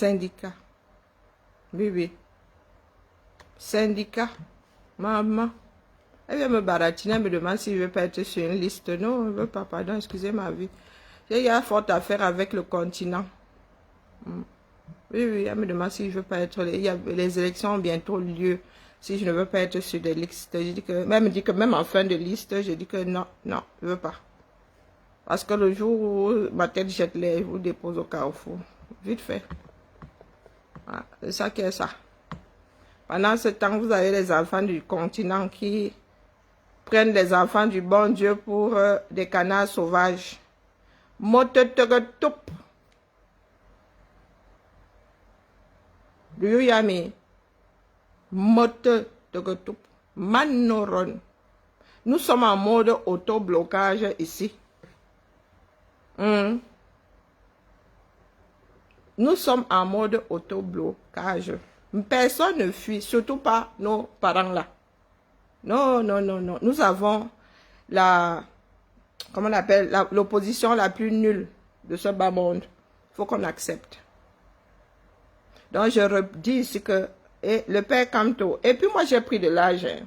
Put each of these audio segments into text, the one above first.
Syndicat. Oui, oui. Syndicat. Maman. Elle vient me baratiner, elle me demande si je ne veux pas être sur une liste. Non, je ne veux pas, pardon, excusez ma vie. Il y a fort à faire avec le continent. Oui, oui, elle me demande si je ne veux pas être... Les élections ont bientôt lieu. Si je ne veux pas être sur des listes. Je dis que, elle me dit que même en fin de liste, je dis que non, non, je ne veux pas. Parce que le jour où ma tête jette les, je vous dépose au carrefour. Vite fait. Voilà, c'est ça qui est ça. Pendant ce temps, vous avez les enfants du continent qui prennent les enfants du bon Dieu pour des canards sauvages. Mototogetoup. Do you hear me? Mototogetoup. Manoron. Nous sommes en mode auto-blocage ici. Nous sommes en mode auto-blocage. Personne ne fuit, surtout pas nos parents là. Non, non, non, non. Nous avons la, comment on appelle, l'opposition la plus nulle de ce bas monde. Il faut qu'on accepte. Donc je redis ici que le père Camto, et puis moi j'ai pris de l'âge. Hein.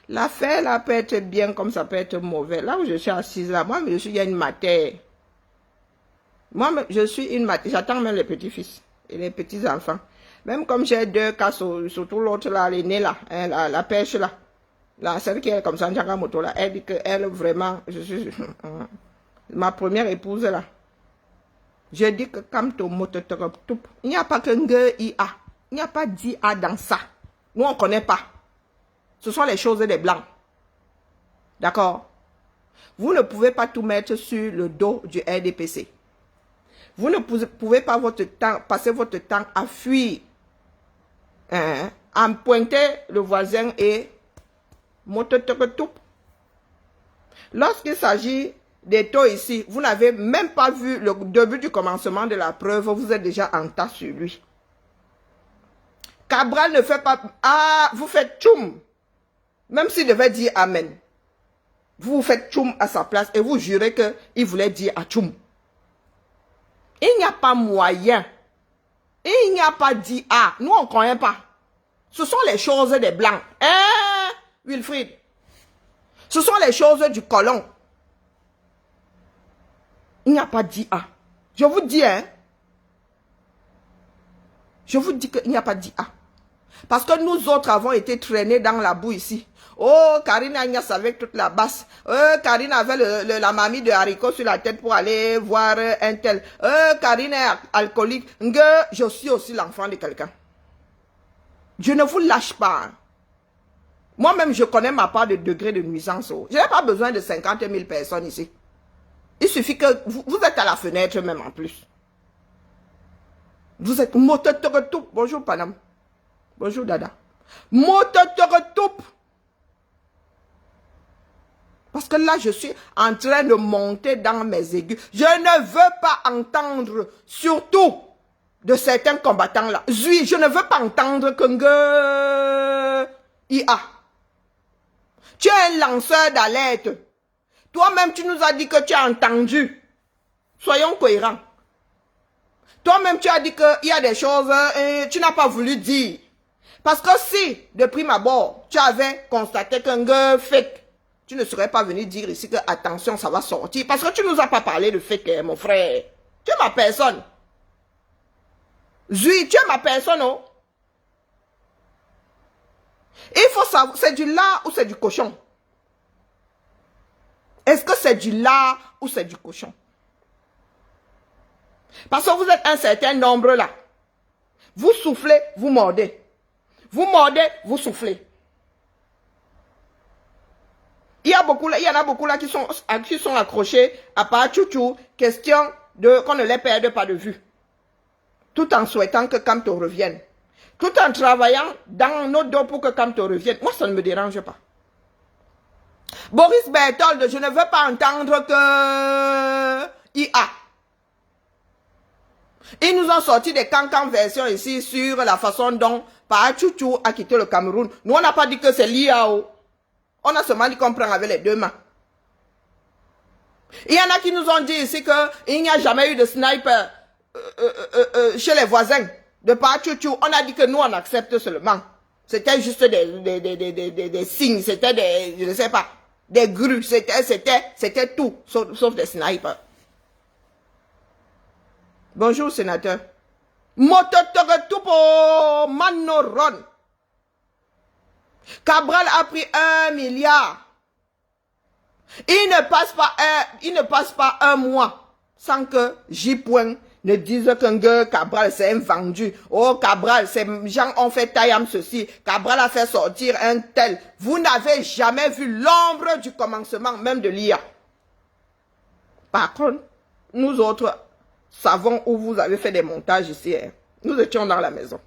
L'affaire là peut être bien comme ça peut être mauvais. Là où je suis assise là, moi je suis, il y a une matière. Moi je suis une matière, j'attends même les petits-fils et les petits-enfants. Même comme j'ai 2 cas, surtout l'autre là, l'aîné là, hein, la pêche là. Là, celle qui est comme ça, moto là, elle dit que elle vraiment, je suis ma première épouse là. Je dis que comme ton moto, il n'y a pas que IA. Il n'y a pas d'IA dans ça. Nous, on ne connaît pas. Ce sont les choses des blancs. D'accord? Vous ne pouvez pas tout mettre sur le dos du RDPC. Vous ne pouvez pas passer votre temps à fuir, hein, à pointer le voisin et lorsqu'il s'agit des taux ici, vous n'avez même pas vu le début du commencement de la preuve, vous êtes déjà en tas sur lui. Cabral ne fait pas... Ah, vous faites tchoum. Même s'il devait dire amen. Vous faites tchoum à sa place et vous jurez qu'il voulait dire à tchoum. Il n'y a pas moyen. Il n'y a pas dit ah. Nous, on ne connaît pas. Ce sont les choses des blancs. Hein, Wilfried? Ce sont les choses du colon. Il n'y a pas dit ah. Je vous dis, hein. Je vous dis qu'il n'y a pas dit ah. Parce que nous autres avons été traînés dans la boue ici. Oh, Karine Agnès avec toute la basse. Karine avait la mamie de haricots sur la tête pour aller voir un tel. Karine est alcoolique. Je suis aussi l'enfant de quelqu'un. Je ne vous lâche pas. Moi-même, je connais ma part de degré de nuisance. Je n'ai pas besoin de 50 000 personnes ici. Il suffit que vous êtes à la fenêtre même en plus. Vous êtes mototogetoup. Bonjour, Panam. Bonjour, Dada. Mototogetoup. Parce que là, je suis en train de monter dans mes aigus. Je ne veux pas entendre, surtout de certains combattants là. Zui, je ne veux pas entendre que IA. Tu es un lanceur d'alerte. Toi-même, tu nous as dit que tu as entendu. Soyons cohérents. Toi-même, tu as dit qu'il y a des choses et tu n'as pas voulu dire. Parce que si, de prime abord, tu avais constaté qu'un gars fake, tu ne serais pas venu dire ici que attention, ça va sortir. Parce que tu nous as pas parlé de fake, hein, mon frère. Tu es ma personne. Zui, tu es ma personne, oh. Il faut savoir, c'est du lard ou c'est du cochon? Est-ce que c'est du lard ou c'est du cochon? Parce que vous êtes un certain nombre là. Vous soufflez, vous mordez. Vous mordez, vous soufflez. Il y en a beaucoup là qui sont accrochés à part chouchou, question de qu'on ne les perde pas de vue. Tout en souhaitant que Camto revienne. Tout en travaillant dans nos dos pour que Camto revienne. Moi, ça ne me dérange pas. Boris Berthold, je ne veux pas entendre que IA. Ils nous ont sorti des cancans versions ici sur la façon dont Pachouchou a quitté le Cameroun. Nous, on n'a pas dit que c'est l'IAO. On a seulement dit qu'on prend avec les deux mains. Il y en a qui nous ont dit ici qu'il n'y a jamais eu de sniper. chez les voisins, de par Tchou, on a dit que nous, on accepte seulement. C'était juste des signes, c'était des, je ne sais pas, des grues, c'était tout, sauf des snipers. Bonjour, sénateur. Mototoretupo Manoron. Cabral a pris 1 milliard. Il ne passe pas un mois sans que J. ne dise qu'un Cabral c'est un vendu. Oh, Cabral, ces gens ont fait taillam ceci. Cabral a fait sortir un tel. Vous n'avez jamais vu l'ombre du commencement, même de l'IA. Par contre, nous autres savons où vous avez fait des montages ici. Hein. Nous étions dans la maison.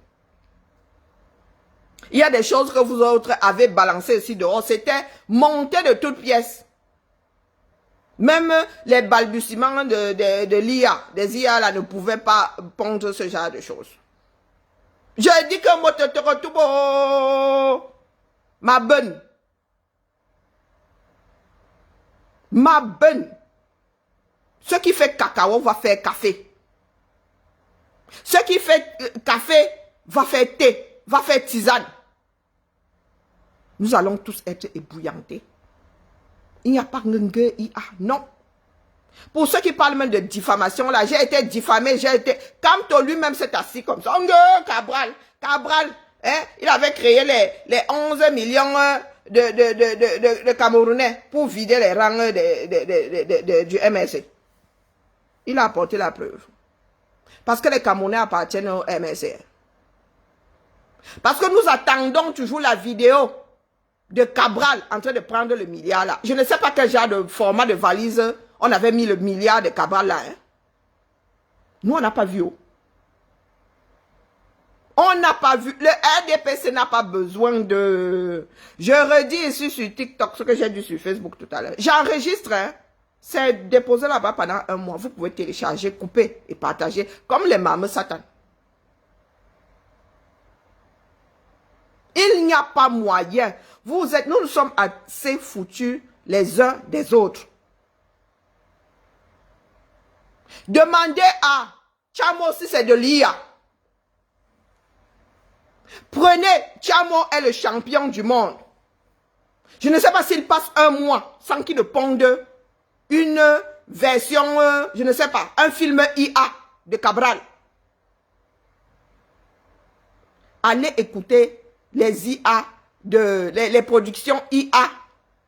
Il y a des choses que vous autres avez balancées ici dehors. C'était monté de toutes pièces. Même les balbutiements de l'IA, des IA là, ne pouvaient pas pondre ce genre de choses. Je dis que ma bonne. Ma bonne. Ce qui fait cacao va faire café. Ce qui fait café va faire thé, va faire tisane. Nous allons tous être ébouillantés. Il n'y a pas de IA, non. Pour ceux qui parlent même de diffamation, là, j'ai été diffamé, Kamto lui-même s'est assis comme ça. Cabral, hein, il avait créé les 11 millions de Camerounais pour vider les rangs du MSC. Il a apporté la preuve. Parce que les Camerounais appartiennent au MSC. Parce que nous attendons toujours la vidéo de Cabral en train de prendre le milliard là. Je ne sais pas quel genre de format de valise on avait mis le milliard de Cabral là. Hein. Nous, on n'a pas vu. On n'a pas vu. Le RDPC n'a pas besoin de... Je redis ici sur TikTok ce que j'ai dit sur Facebook tout à l'heure. J'enregistre, hein. C'est déposé là-bas pendant un mois. Vous pouvez télécharger, couper et partager comme les mamans Satan. Il n'y a pas moyen. Nous sommes assez foutus les uns des autres. Demandez à Tchamo si c'est de l'IA. Prenez, Tchamo est le champion du monde. Je ne sais pas s'il passe un mois sans qu'il ne ponde une version, je ne sais pas, un film IA de Cabral. Allez écouter les IA, les productions IA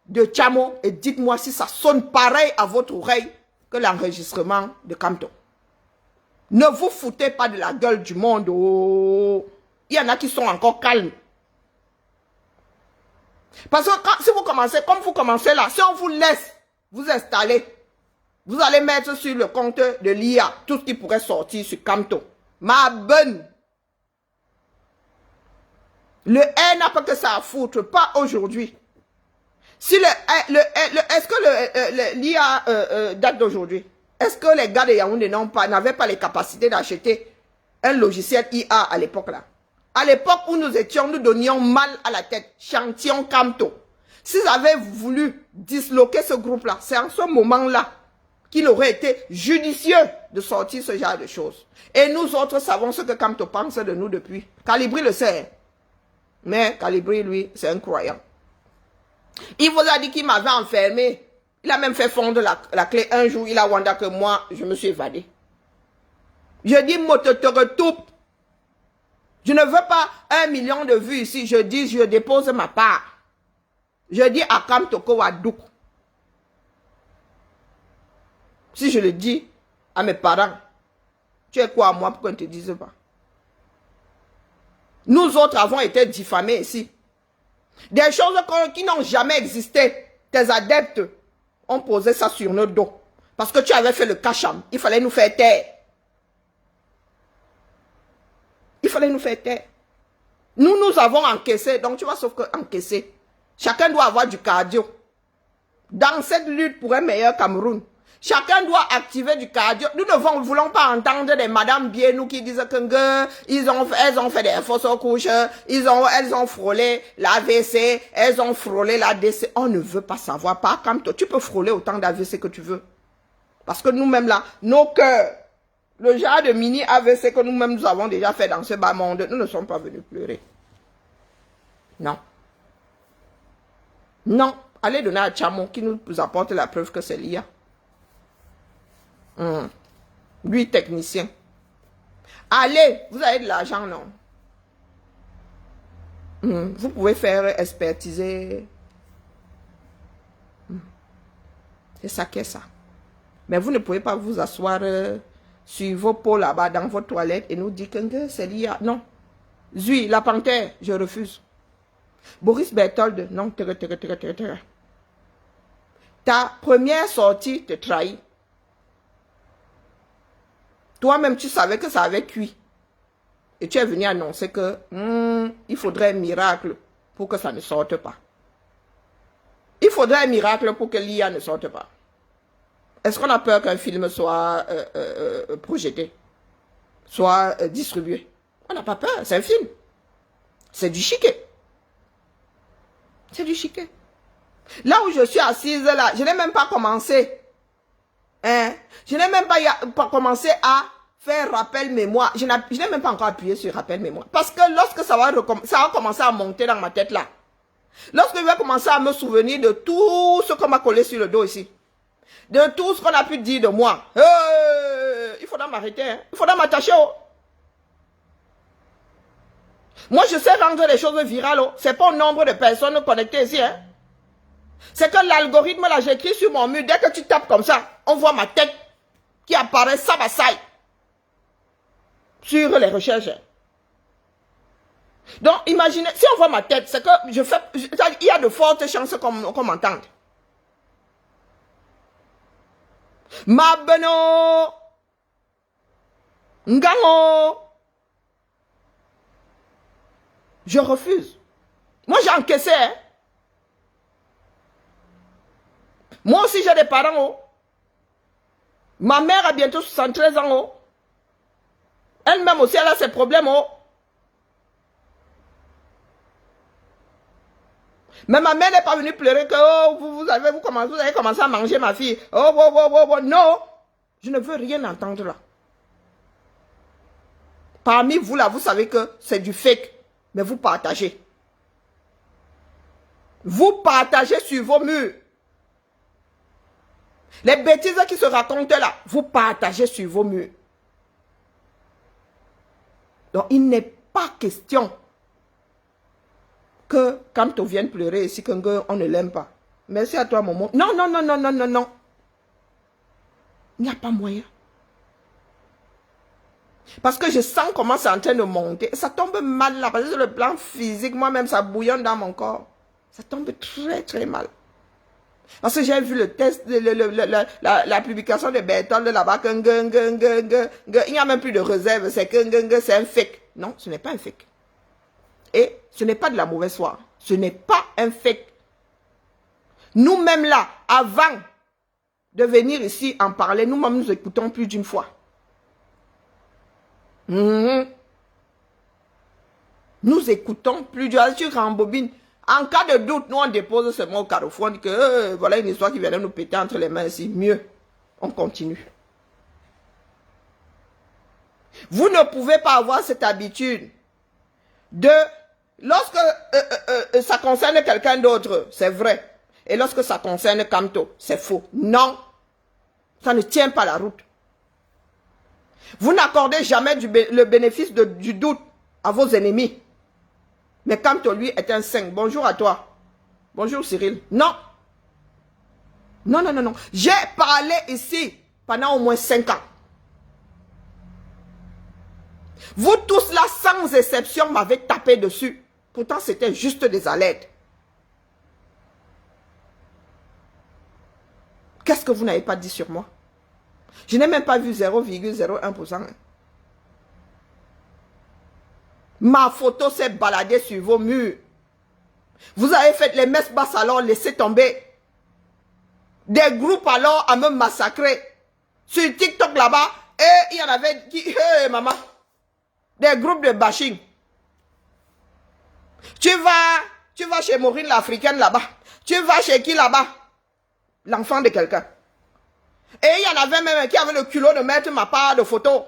de Tchamo et dites-moi si ça sonne pareil à votre oreille que l'enregistrement de Kamto. Ne vous foutez pas de la gueule du monde. Oh. Il y en a qui sont encore calmes. Parce que si vous commencez, comme vous commencez là, si on vous laisse vous installer, vous allez mettre sur le compte de l'IA tout ce qui pourrait sortir sur Kamto. Ma bonne. Le R n'a pas que ça à foutre, pas aujourd'hui. Si est-ce que l'IA date d'aujourd'hui? Est-ce que les gars de Yaoundé n'avaient pas les capacités d'acheter un logiciel IA à l'époque là? À l'époque où nous étions, nous donnions mal à la tête, chantions Kamto. S'ils avaient voulu disloquer ce groupe-là, c'est en ce moment-là qu'il aurait été judicieux de sortir ce genre de choses. Et nous autres savons ce que Kamto pense de nous depuis. Calibri le sait. Mais Calibri, lui, c'est un croyant. Il vous a dit qu'il m'avait enfermé. Il a même fait fondre la clé. Un jour, il a wanda que moi, je me suis évadé. Je dis, mototoretoup. Je ne veux pas 1 million de vues ici. Je dis, je dépose ma part. Je dis à Kamtoko Wadouk. Si je le dis à mes parents, tu es quoi à moi pour qu'on ne te dise pas? Nous autres avons été diffamés ici. Des choses qui n'ont jamais existé. Tes adeptes ont posé ça sur nos dos. Parce que tu avais fait le cacham. Il fallait nous faire taire. Il fallait nous faire taire. Nous avons encaissé. Donc tu vois, sauf que encaisser. Chacun doit avoir du cardio. Dans cette lutte pour un meilleur Cameroun, chacun doit activer du cardio. Nous ne voulons pas entendre des madame Bienou qui disent que elles ont fait des fausses couches, elles ont frôlé l'AVC, elles ont frôlé l'ADC. On ne veut pas savoir. Pas comme toi. Tu peux frôler autant d'AVC que tu veux. Parce que nous-mêmes là, nos cœurs Le genre de mini AVC que nous-mêmes nous avons déjà fait dans ce bas monde, nous ne sommes pas venus pleurer. Non. Non. Allez donner à Chamo qui nous apporte la preuve que c'est l'IA. Lui, technicien. Allez, vous avez de l'argent, non? Vous pouvez faire expertiser. C'est ça qu'est ça. Mais vous ne pouvez pas vous asseoir sur vos pots là-bas dans vos toilettes et nous dire que c'est l'IA. Non. Zui, la panthère, je refuse. Boris Berthold, non. Ta première sortie te trahit. Toi-même, tu savais que ça avait cuit. Et tu es venu annoncer que il faudrait un miracle pour que ça ne sorte pas. Il faudrait un miracle pour que l'IA ne sorte pas. Est-ce qu'on a peur qu'un film soit projeté, soit distribué? On n'a pas peur, c'est un film. C'est du chiquet. C'est du chiquet. Là où je suis assise, là, je n'ai même pas commencé. Hein? Je n'ai même pas commencé à faire rappel mémoire. Je n'ai même pas encore appuyé sur rappel mémoire. Parce que lorsque ça va commencer à monter dans ma tête là, lorsque je vais commencer à me souvenir de tout ce qu'on m'a collé sur le dos ici, de tout ce qu'on a pu dire de moi, il faudra m'arrêter, hein? Il faudra m'attacher. Oh. Moi, je sais rendre les choses virales. Oh. C'est pas au nombre de personnes connectées ici. Hein? C'est que l'algorithme, là, j'écris sur mon mur, dès que tu tapes comme ça, on voit ma tête qui apparaît sabasaï sur les recherches. Donc, imaginez, si on voit ma tête, c'est que il y a de fortes chances qu'on m'entende. Mabeno, Ngamo, je refuse. Moi, j'ai encaissé. Hein? Moi aussi, j'ai des parents. Oh. Ma mère a bientôt 73 ans. Oh. Elle-même aussi, elle a ses problèmes. Oh. Mais ma mère n'est pas venue pleurer que oh, vous avez commencé à manger ma fille. Oh. Non, je ne veux rien entendre là. Parmi vous là, vous savez que c'est du fake. Mais vous partagez. Vous partagez sur vos murs. Les bêtises qui se racontent là, vous partagez sur vos murs. Donc, il n'est pas question que quand on vient pleurer ici, qu'on ne l'aime pas. Merci à toi, Momo. Non. Il n'y a pas moyen. Parce que je sens comment c'est en train de monter. Ça tombe mal là, parce que sur le plan physique, moi-même, ça bouillonne dans mon corps. Ça tombe très, très mal. Parce que j'ai vu le test, la publication de Berthold là-bas, il n'y a même plus de réserve, c'est c'est un fake. Non, ce n'est pas un fake. Et ce n'est pas de la mauvaise foi. Ce n'est pas un fake. Nous-mêmes là, avant de venir ici en parler, nous-mêmes nous écoutons plus d'une fois. Nous écoutons plus d'une fois. Tu rembobines. En cas de doute, nous on dépose ce mot au carrefour. On dit que voilà une histoire qui vient de nous péter entre les mains ici. Mieux, on continue. Vous ne pouvez pas avoir cette habitude de... Lorsque ça concerne quelqu'un d'autre, c'est vrai. Et lorsque ça concerne Kamto, c'est faux. Non, ça ne tient pas la route. Vous n'accordez jamais le bénéfice du doute à vos ennemis. Mais Kamto, lui, est un saint. Bonjour à toi. Bonjour Cyril. Non. Non. J'ai parlé ici pendant au moins 5 ans. Vous tous là, sans exception, m'avez tapé dessus. Pourtant, c'était juste des alertes. Qu'est-ce que vous n'avez pas dit sur moi? Je n'ai même pas vu 0,01%. Ma photo s'est baladée sur vos murs. Vous avez fait les messes basses alors, laissez tomber. Des groupes alors à me massacrer. Sur TikTok là-bas, et il y en avait qui... Hey, maman. Des groupes de bashing. Tu vas chez Maureen l'Africaine là-bas. Tu vas chez qui là-bas? L'enfant de quelqu'un. Et il y en avait même qui avait le culot de mettre ma part de photo.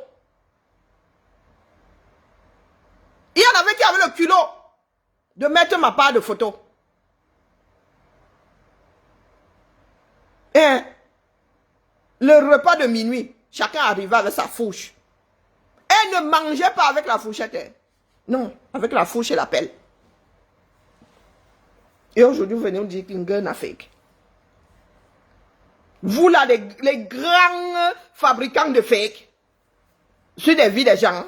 Il y en avait qui avaient le culot de mettre ma part de photo. Et le repas de minuit, chacun arrivait avec sa fourche. Et ne mangeait pas avec la fourchette. Hein. Non, avec la fourche et la pelle. Et aujourd'hui, vous venez nous dire qu'une gueule n'a fake. Vous là, les grands fabricants de fake, sur des vies des gens.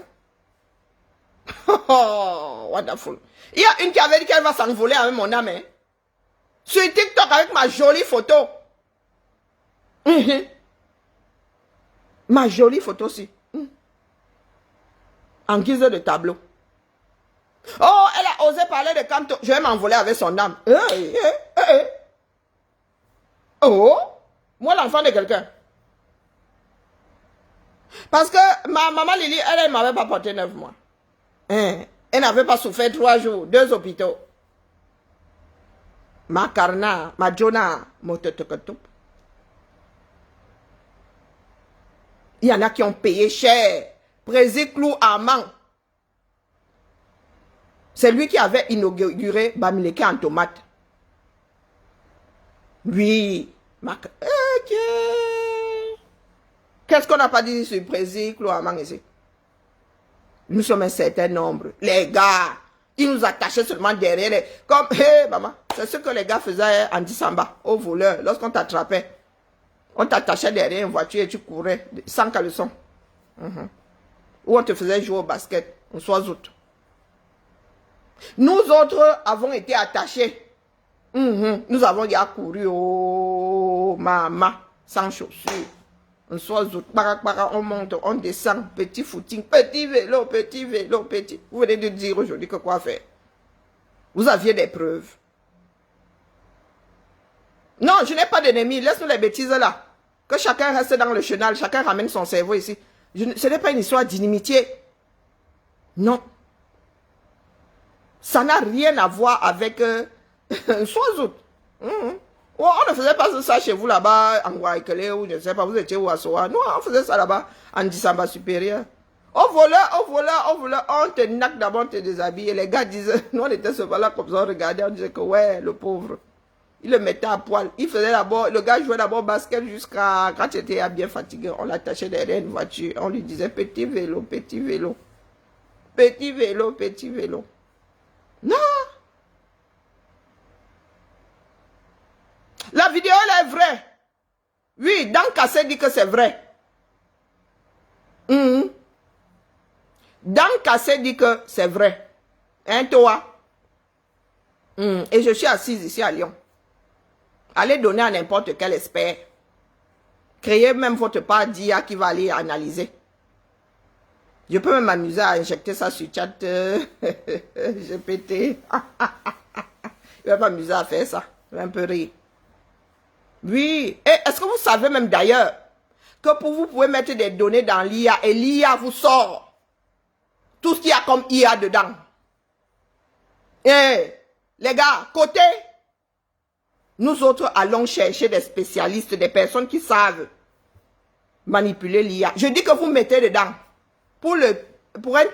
Oh, wonderful. Il y a une qui avait dit qu'elle va s'envoler avec mon âme. Hein. Sur TikTok avec ma jolie photo. Ma jolie photo aussi. En guise de tableau. Oh, elle a osé parler de Camto. Je vais m'envoler avec son âme. Oh, moi l'enfant de quelqu'un. Parce que ma maman Lily, elle ne m'avait pas porté 9 mois. Elle n'avait pas souffert 3 jours, 2 hôpitaux. Ma carna, ma jona, mototokotup. Il y en a qui ont payé cher. Prési Clou Armand. C'est lui qui avait inauguré Bamileke en tomate. Oui. Ok. Qu'est-ce qu'on n'a pas dit sur Prési Clou Armand ici? Nous sommes un certain nombre. Les gars, ils nous attachaient seulement derrière. Comme, hé, maman, c'est ce que les gars faisaient en Dissamba, au voleur, lorsqu'on t'attrapait. On t'attachait derrière une voiture et tu courais sans caleçon. Ou on te faisait jouer au basket, on soit autres. Nous autres avons été attachés. Nous avons déjà couru, oh, maman, sans chaussures. On soit autres, on monte, on descend, petit footing, petit vélo, petit. Vous venez de dire aujourd'hui que quoi faire? Vous aviez des preuves. Non, je n'ai pas d'ennemis. Laisse-nous les bêtises là. Que chacun reste dans le chenal, chacun ramène son cerveau ici. Ce n'est pas une histoire d'inimitié. Non. Ça n'a rien à voir avec Soazout. On ne faisait pas ça chez vous là-bas, en Guaïkele, ou je ne sais pas, vous étiez où à Soa. Non, on faisait ça là-bas, en Dissamba supérieur. Au voleur, on te naque d'abord, on te déshabille. Et les gars disaient, nous on était seulement là comme ça, on regardait, on disait que ouais, le pauvre. Il le mettait à poil. Il faisait d'abord, le gars jouait d'abord basket jusqu'à, quand il était bien fatigué, on l'attachait derrière une voiture. On lui disait petit vélo, petit vélo. Petit vélo, petit vélo. Non. La vidéo, elle est vraie. Oui, Dan Kassé dit que c'est vrai. Dan Kassé dit que c'est vrai. Hein, toi? Et je suis assise ici à Lyon. Allez donner à n'importe quel expert. Créez même votre part d'IA qui va aller analyser. Je peux même m'amuser à injecter ça sur chat GPT. Je vais m'amuser à faire ça. Je vais un peu rire. Oui. Et est-ce que vous savez même d'ailleurs que vous pouvez mettre des données dans l'IA et l'IA vous sort tout ce qu'il y a comme IA dedans. Et les gars, côté, nous autres allons chercher des spécialistes, des personnes qui savent manipuler l'IA. Je dis que vous mettez dedans. Pour un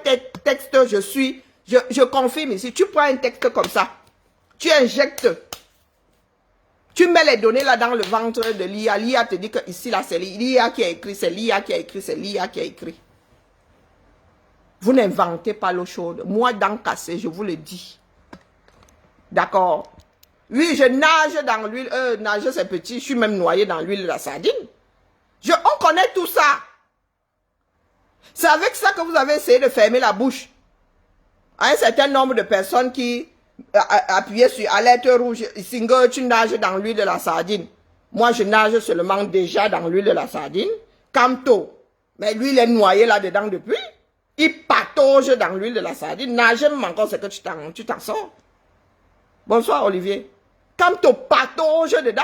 texte, je confirme ici. Tu prends un texte comme ça. Tu injectes. Tu mets les données là dans le ventre de l'IA. L'IA te dit que ici, là, c'est l'IA qui a écrit. C'est l'IA qui a écrit. C'est l'IA qui a écrit. Vous n'inventez pas l'eau chaude. Moi, dans Kassé, je vous le dis. D'accord. Oui, je nage dans l'huile. Nager, c'est petit. Je suis même noyé dans l'huile de la sardine. On connaît tout ça. C'est avec ça que vous avez essayé de fermer la bouche à un certain nombre de personnes qui appuyaient sur alerte rouge. Single, tu nages dans l'huile de la sardine. Moi, je nage seulement déjà dans l'huile de la sardine. Camto. Mais lui, il est noyé là-dedans depuis. Il patauge dans l'huile de la sardine. Nager même encore, c'est que tu t'en sors. Bonsoir, Olivier. Camto patauge dedans.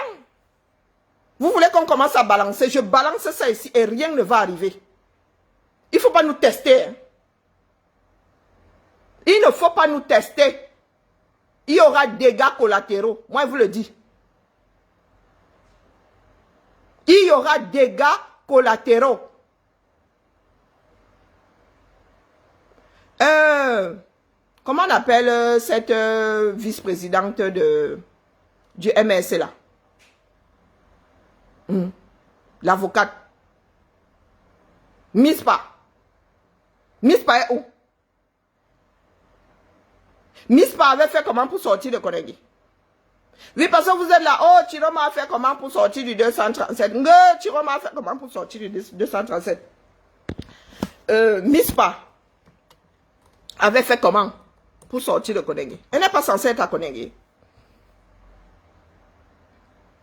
Vous voulez qu'on commence à balancer? Je balance ça ici et rien ne va arriver. Il ne faut pas nous tester. Hein. Il ne faut pas nous tester. Il y aura des dégâts collatéraux. Moi, je vous le dis. Il y aura des dégâts collatéraux. Comment on appelle cette vice-présidente du MSC là? L'avocate. Mispa. Mispa est où? Mispa avait fait comment pour sortir de Konengi? Oui, parce que vous êtes là. Oh, Chiroma a fait comment pour sortir du 237? Chiroma a fait comment pour sortir du 237? Mispa avait fait comment pour sortir de Konengi? Elle n'est pas censée être à Konengi.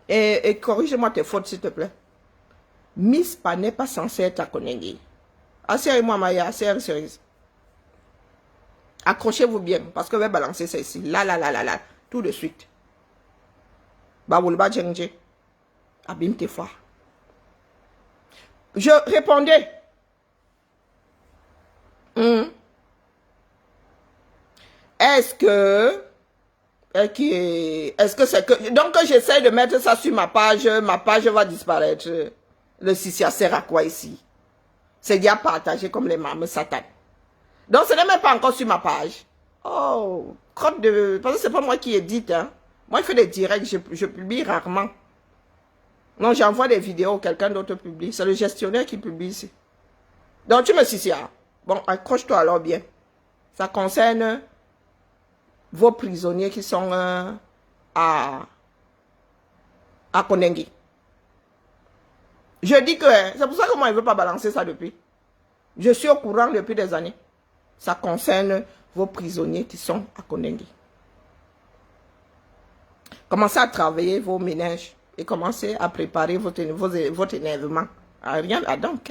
Et corrige-moi tes fautes, s'il te plaît. Mispa n'est pas censée être à Konengi. Asseyez-moi, Maya, sérieuse. Accrochez-vous bien, parce que je vais balancer ça ici. Là, tout de suite. Baboulba Djengje. Abîme tes fois. Je répondais. Est-ce que c'est que... Donc, j'essaie de mettre ça sur ma page va disparaître. Le Sissia sert à quoi ici? C'est déjà partagé comme les mames satan. Donc, ce n'est même pas encore sur ma page. Oh, crotte de... Parce que c'est pas moi qui édite, hein. Moi, je fais des directs, je publie rarement. Non, j'envoie des vidéos, quelqu'un d'autre publie. C'est le gestionnaire qui publie ici. Donc, tu me Sissia. Bon, accroche-toi alors bien. Ça concerne vos prisonniers qui sont à Konengi. Je dis que, c'est pour ça que moi, je ne veux pas balancer ça depuis. Je suis au courant depuis des années. Ça concerne vos prisonniers qui sont à Konengi. Commencez à travailler vos ménages et commencez à préparer votre énervement. Rien à donc.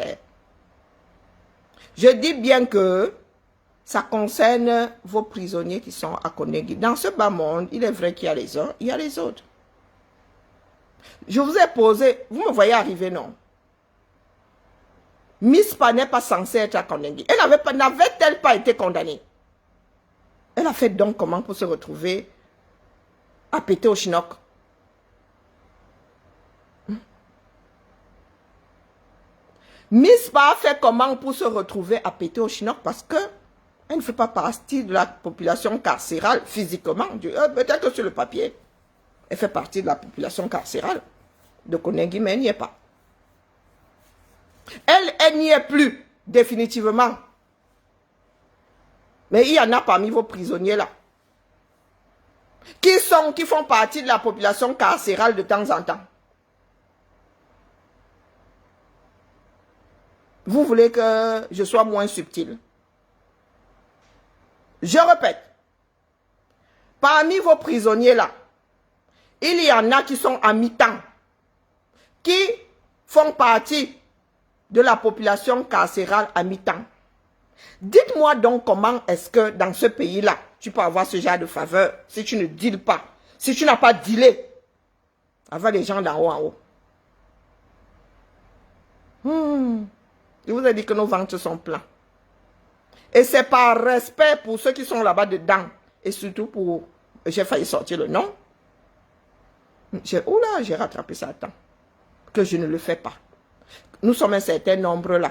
Je dis bien que ça concerne vos prisonniers qui sont à Konengi. Dans ce bas monde, il est vrai qu'il y a les uns, il y a les autres. Je vous ai posé, vous me voyez arriver, non? Mispa n'est pas censée être à Konengi. N'avait-elle pas été condamnée? Elle a fait donc comment pour se retrouver à péter au chinook? Mispa a fait comment pour se retrouver à péter au chinook? Parce que elle ne fait pas partie de la population carcérale physiquement. Peut-être que sur le papier, elle fait partie de la population carcérale de Konengi, mais elle n'y est pas. Elle n'y est plus, définitivement. Mais il y en a parmi vos prisonniers là, qui font partie de la population carcérale de temps en temps. Vous voulez que je sois moins subtil? Je répète, parmi vos prisonniers là, il y en a qui sont à mi-temps, qui font partie de la population carcérale à mi-temps. Dites-moi donc comment est-ce que dans ce pays-là, tu peux avoir ce genre de faveur si tu ne deals pas, si tu n'as pas dealé avec les gens d'en haut en haut. Je vous ai dit que nos ventres sont pleins. Et c'est par respect pour ceux qui sont là-bas dedans. Et surtout pour... J'ai failli sortir le nom. Oula, j'ai rattrapé ça à temps. Que je ne le fais pas. Nous sommes un certain nombre là.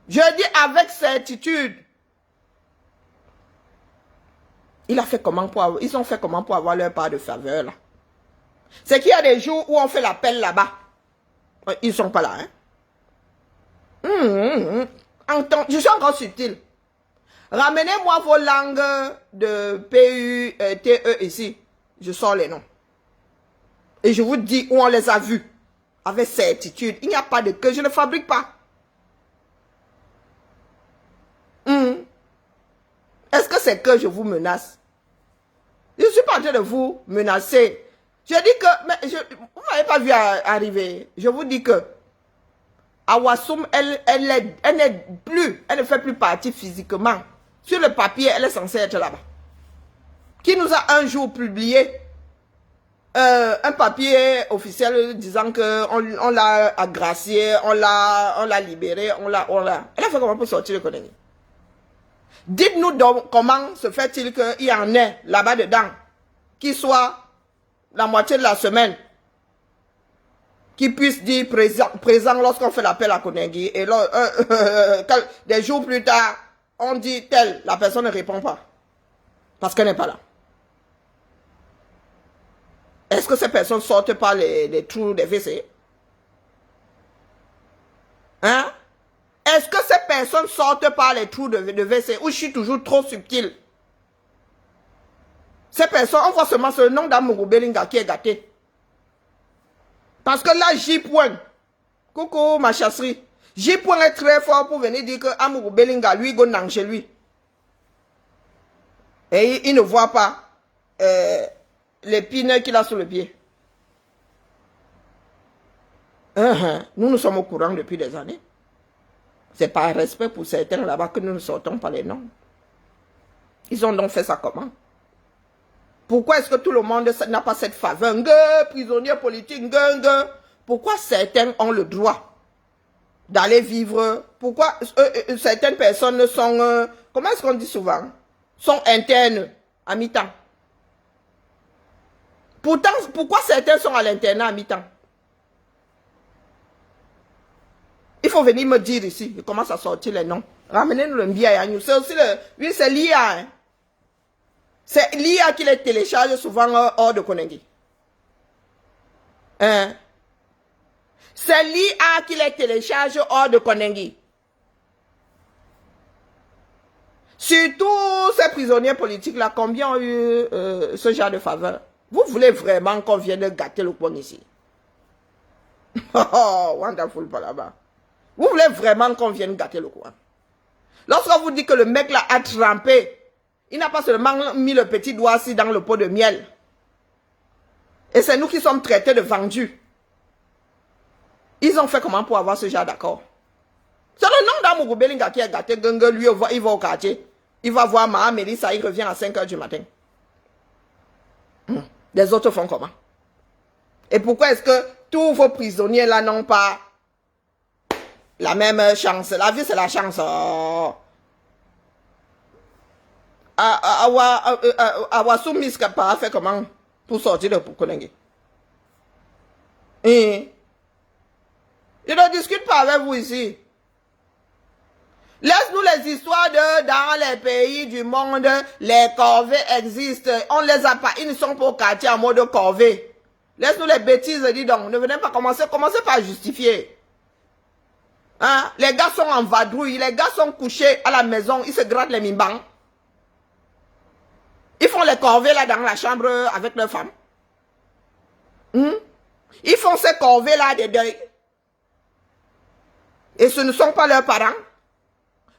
Je dis avec certitude. Ils ont fait comment pour avoir leur part de faveur là. C'est qu'il y a des jours où on fait l'appel là-bas. Ils ne sont pas là. Hein? Je suis encore subtil. Ramenez-moi vos langues de PU, TE ici. Je sors les noms. Et je vous dis où on les a vus. Avec certitude. Il n'y a pas de que je ne fabrique pas. Est-ce que c'est que je vous menace? Je ne suis pas en train de vous menacer. Je dis que... Mais vous ne m'avez pas vu arriver. Je vous dis que... Awassoum, elle n'est plus... Elle ne fait plus partie physiquement. Sur le papier, elle est censée être là-bas. Qui nous a un jour publié un papier officiel disant qu'on l'a agracié, on l'a libéré, Elle a fait comment pour sortir le Konengi? Dites-nous donc comment se fait-il qu'il y en ait là-bas dedans, qui soit la moitié de la semaine, qui puisse dire présent lorsqu'on fait l'appel à Koningui. Et là, des jours plus tard, on dit tel, la personne ne répond pas. Parce qu'elle n'est pas là. Est-ce que ces personnes sortent par les trous des WC? Hein? Est-ce que ces personnes sortent par les trous de WC ou je suis toujours trop subtil? Ces personnes, on voit seulement ce nom d'Amourou Belinga qui est gâté. Parce que là, J. Coucou, ma chasserie. J. est très fort pour venir dire que Amourou Belinga, lui, go nang chez lui. Et il ne voit pas l'épine qu'il a sous le pied. Nous sommes au courant depuis des années. C'est par respect pour certains là-bas que nous ne sortons pas les noms. Ils ont donc fait ça comment? Pourquoi est-ce que tout le monde n'a pas cette faveur? Prisonnier politique, pourquoi certains ont le droit d'aller vivre? Pourquoi certaines personnes sont, comment est-ce qu'on dit souvent? Sont internes à mi-temps. Pourtant, pourquoi certains sont à l'internat à mi-temps? Il faut venir me dire ici. Je commence à sortir les noms. Ramenez-nous le Mbia. C'est aussi le... Oui, c'est l'IA. Hein. C'est l'IA qui les télécharge souvent hors de Koningui. Hein? C'est l'IA qui les télécharge hors de Koningui. Surtout ces prisonniers politiques-là, combien ont eu ce genre de faveur? Vous voulez vraiment qu'on vienne gâter le coin ici? Oh, wonderful par là-bas. Vous voulez vraiment qu'on vienne gâter le coin? Lorsqu'on vous dit que le mec là a trempé, il n'a pas seulement mis le petit doigt ici dans le pot de miel. Et c'est nous qui sommes traités de vendus. Ils ont fait comment pour avoir ce genre d'accord? C'est le nom d'Amourou Belinga qui est gâté. Lui, il va au quartier. Il va voir Maha Mélissa, il revient à 5 h du matin. Les autres font comment? Et pourquoi est-ce que tous vos prisonniers là n'ont pas la même chance? La vie, c'est la chance. Awasu Miskapa a fait comment pour sortir de Koningui? Je ne discute pas avec vous ici. Laisse-nous les histoires de dans les pays du monde, les corvées existent. On les a pas, ils ne sont pas au quartier en mode corvée. Laisse-nous les bêtises, dis donc. Ne venez pas commencer par justifier. Hein? Les gars sont en vadrouille, les gars sont couchés à la maison, ils se grattent les mimbans. Ils font les corvées là dans la chambre avec leurs femmes. Ils font ces corvées là des deuils. Et ce ne sont pas leurs parents.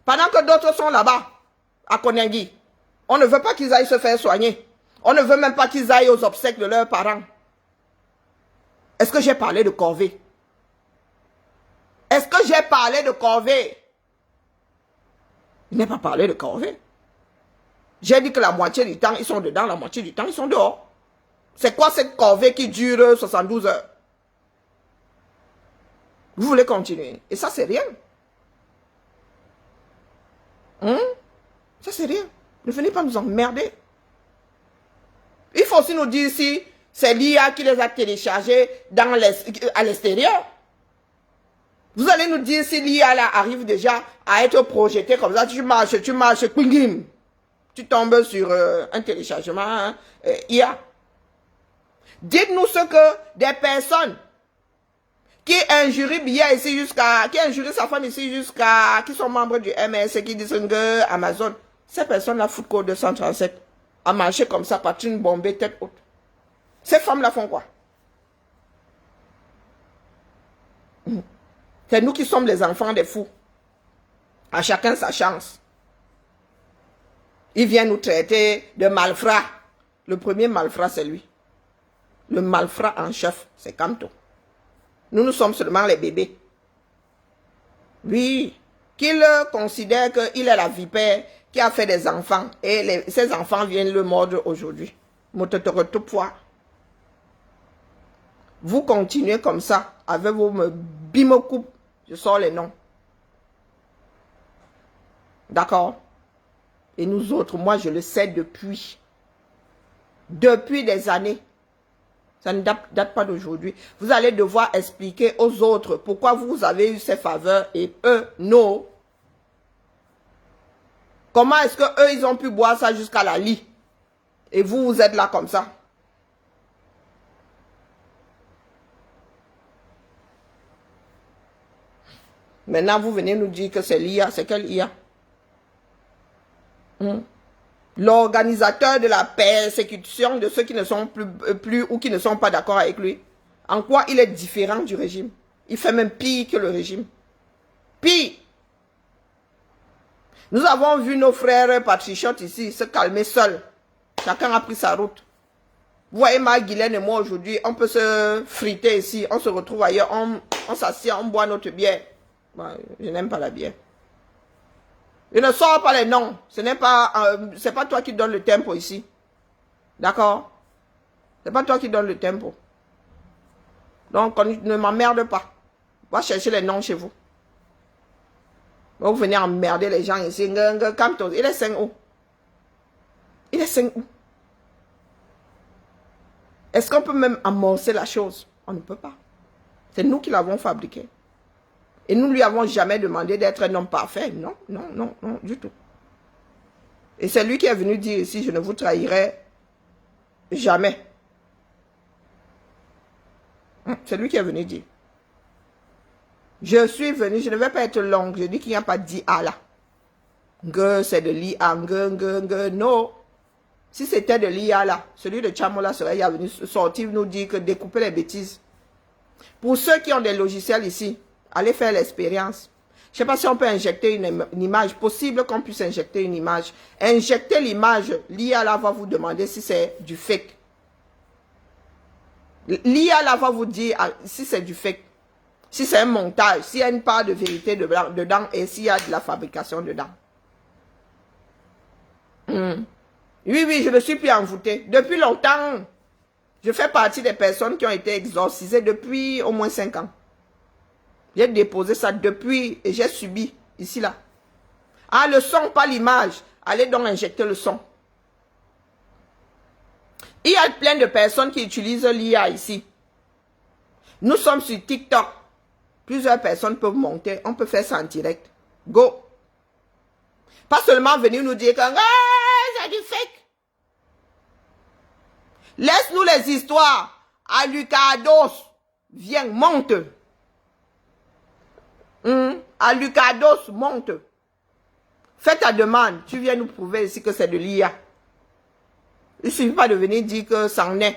Pendant que d'autres sont là-bas, à Koningui. On ne veut pas qu'ils aillent se faire soigner. On ne veut même pas qu'ils aillent aux obsèques de leurs parents. Est-ce que j'ai parlé de corvée? Est-ce que j'ai parlé de corvée? Je n'ai pas parlé de corvée. J'ai dit que la moitié du temps, ils sont dedans, la moitié du temps, ils sont dehors. C'est quoi cette corvée qui dure 72 heures? Vous voulez continuer? Et ça, c'est rien. Ça, c'est rien. Ne venez pas nous emmerder. Il faut aussi nous dire si c'est l'IA qui les a téléchargés à l'extérieur. Vous allez nous dire si l'IA là arrive déjà à être projeté comme ça. Tu marches, ping, tu tombes sur un téléchargement IA. Dites-nous ce que des personnes qui injurient Bia ici qui injurient sa femme ici qui sont membres du MS et qui disent que Amazon, ces personnes-là foutent code 237 à marcher comme ça, patine bombée, tête haute. Ces femmes-là font quoi? C'est nous qui sommes les enfants des fous. À chacun sa chance. Il vient nous traiter de malfrats. Le premier malfrat, c'est lui. Le malfrat en chef, c'est Kanto. Nous sommes seulement les bébés. Lui, qu'il considère qu'il est la vipère qui a fait des enfants. Et ces enfants viennent le mordre aujourd'hui. Vous continuez comme ça, avec vos bimocoupes. Je sors les noms. D'accord? Et nous autres, moi je le sais depuis. Depuis des années. Ça ne date pas d'aujourd'hui. Vous allez devoir expliquer aux autres pourquoi vous avez eu ces faveurs et eux, non. Comment est-ce que eux ils ont pu boire ça jusqu'à la lit? Et vous, vous êtes là comme ça. Maintenant, vous venez nous dire que c'est l'IA. C'est quel IA? L'organisateur de la persécution de ceux qui ne sont plus ou qui ne sont pas d'accord avec lui. En quoi il est différent du régime? Il fait même pire que le régime. Pire. Nous avons vu nos frères patriotes ici se calmer seuls. Chacun a pris sa route. Vous voyez, Guylaine et moi aujourd'hui, on peut se friter ici, on se retrouve ailleurs, on s'assied, on boit notre bière. Bon, je n'aime pas la bière. Je ne sors pas les noms. Ce n'est pas, c'est pas toi qui donne le tempo ici. D'accord? C'est pas toi qui donne le tempo. Donc, ne m'emmerde pas. Va chercher les noms chez vous. Vous venez emmerder les gens ici. Il est 5 où? Il est 5 où? Est-ce qu'on peut même amorcer la chose? On ne peut pas. C'est nous qui l'avons fabriqué. Et nous ne lui avons jamais demandé d'être un homme parfait. Non, non, non, non, du tout. Et c'est lui qui est venu dire ici, je ne vous trahirai jamais. C'est lui qui est venu dire. Je suis venu, je ne vais pas être longue. Je dis qu'il n'y a pas d'IA là. Que c'est de l'IA, non. Si c'était de l'IA là, celui de Chamola serait venu sortir nous dire que découper les bêtises. Pour ceux qui ont des logiciels ici, allez faire l'expérience. Je ne sais pas si on peut injecter une image. Possible qu'on puisse injecter une image. Injecter l'image, l'IA là va vous demander si c'est du fake. L'IA là va vous dire si c'est du fake. Si c'est un montage, s'il y a une part de vérité dedans et s'il y a de la fabrication dedans. Oui, oui, je ne suis plus envoûtée. Depuis longtemps, je fais partie des personnes qui ont été exorcisées depuis au moins 5 ans. J'ai déposé ça depuis et j'ai subi ici, là. Ah, le son, pas l'image. Allez donc injecter le son. Il y a plein de personnes qui utilisent l'IA ici. Nous sommes sur TikTok. Plusieurs personnes peuvent monter. On peut faire ça en direct. Go. Pas seulement venir nous dire que c'est du fake. Laisse-nous les histoires. Alucardos. Viens, monte. Alucardos, monte. Fais ta demande. Tu viens nous prouver ici que c'est de l'IA. Il ne suffit pas de venir dire que ça en est.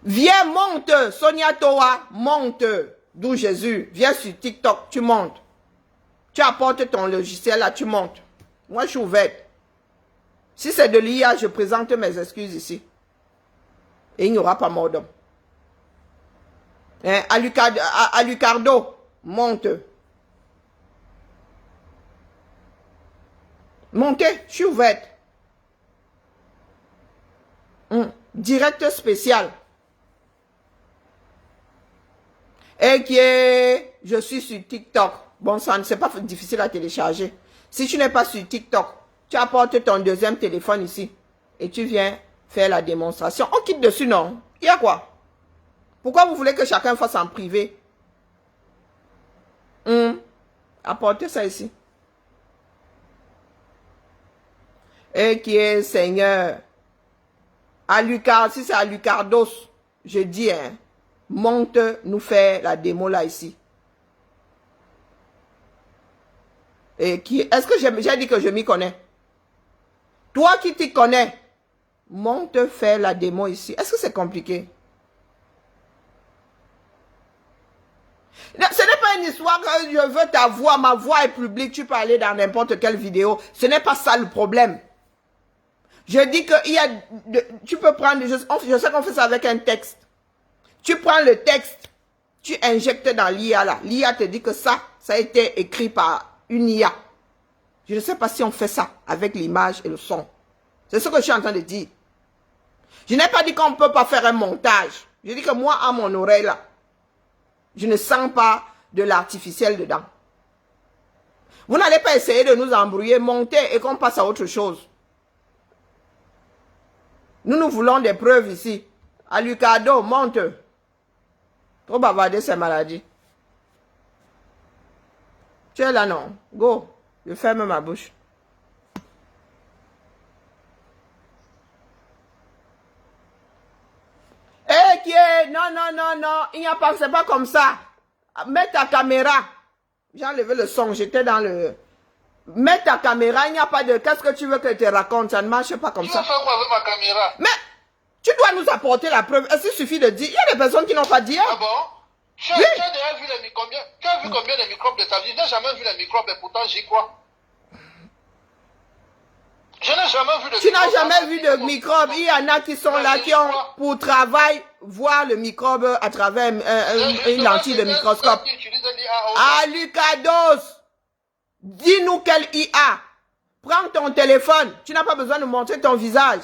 Viens, monte. Sonia Toa, monte. D'où Jésus. Viens sur TikTok, tu montes. Tu apportes ton logiciel là, tu montes. Moi, je suis ouverte. Si c'est de l'IA, je présente mes excuses ici. Et il n'y aura pas mort d'homme. Hein? Alucardo, monte. Montez, je suis ouverte. Direct spécial. Et qui est, je suis sur TikTok. Bon, ça, c'est pas difficile à télécharger. Si tu n'es pas sur TikTok, tu apportes ton deuxième téléphone ici. Et tu viens faire la démonstration. On quitte dessus, non? Il y a quoi? Pourquoi vous voulez que chacun fasse en privé? Apportez ça ici. Et qui est Seigneur. Si c'est Alucardos, je dis, hein, monte nous faire la démo là ici. Et qui est-ce que j'ai dit que je m'y connais? Toi qui t'y connais, monte faire la démo ici. Est-ce que c'est compliqué? Ce n'est pas une histoire que je veux ta voix, ma voix est publique, tu peux aller dans n'importe quelle vidéo. Ce n'est pas ça le problème. Je dis que tu peux prendre, je sais qu'on fait ça avec un texte. Tu prends le texte, tu injectes dans l'IA là. L'IA te dit que ça a été écrit par une IA. Je ne sais pas si on fait ça avec l'image et le son. C'est ce que je suis en train de dire. Je n'ai pas dit qu'on ne peut pas faire un montage. Je dis que moi, à mon oreille là, je ne sens pas de l'artificiel dedans. Vous n'allez pas essayer de nous embrouiller, monter et qu'on passe à autre chose. Nous voulons des preuves ici. Alucardo, monte. Trop bavarder, c'est maladie. Tu es là, non? Go. Je ferme ma bouche. Eh, qui est? Non, non, non, non. Il n'y a pas, c'est pas comme ça. Mets ta caméra. J'ai enlevé le son, j'étais dans le... Mets ta caméra, il n'y a pas de... Qu'est-ce que tu veux que je te raconte? Ça ne marche pas comme ça. Tu vas faire quoi avec ma caméra? Mais, tu dois nous apporter la preuve. Est-ce qu'il suffit de dire? Il y a des personnes qui n'ont pas dit. Ah bon? Tu as déjà vu les microbes? Tu as vu combien de microbes de ta vie? Je n'ai jamais vu les microbes et pourtant j'y crois. Je n'ai jamais vu de microbes. Tu n'as jamais vu de microbes. Il y en a qui sont là, qui ont pour travail voir le microbe à travers une lentille de microscope. Ah, Lucados, dis-nous quel IA. Prends ton téléphone. Tu n'as pas besoin de montrer ton visage.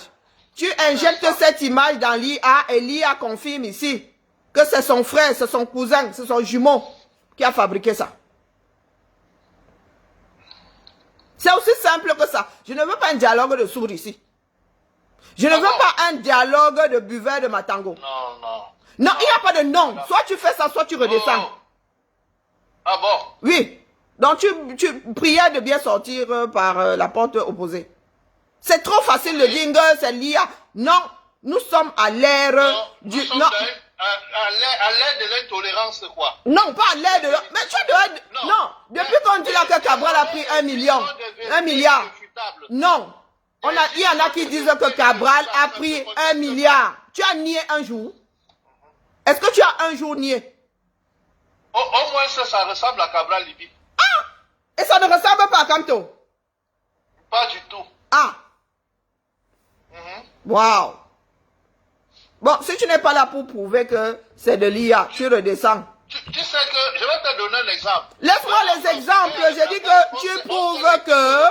Tu injectes cette image dans l'IA et l'IA confirme ici que c'est son frère, c'est son cousin, c'est son jumeau qui a fabriqué ça. C'est aussi simple que ça. Je ne veux pas un dialogue de sourds ici. Je ne veux pas un dialogue de buveur de matango. Non, non. Non, il n'y a pas de non. Soit tu fais ça, soit tu redescends. Oh. Ah bon? Oui. Donc tu priais de bien sortir par la porte opposée. C'est trop facile de dire que c'est l'IA. Non, nous sommes à l'ère du... Nous sommes à l'ère de l'intolérance, quoi. Non, pas à l'ère de... Mais tu dois... Non, depuis qu'on dit là que Cabral a pris 1 million, 1 milliard. Non. Il y en a qui disent que Cabral a pris 1 milliard. Tu as nié un jour? Est-ce que tu as un jour nié? Au moins ça ressemble à Cabral Libye. Ah! Et ça ne ressemble pas à Camto? Pas du tout. Ah! Waouh! Bon, si tu n'es pas là pour prouver que c'est de l'IA, tu redescends. Tu sais que, je vais te donner un exemple. Laisse-moi les exemples. Je dis que tu prouves que...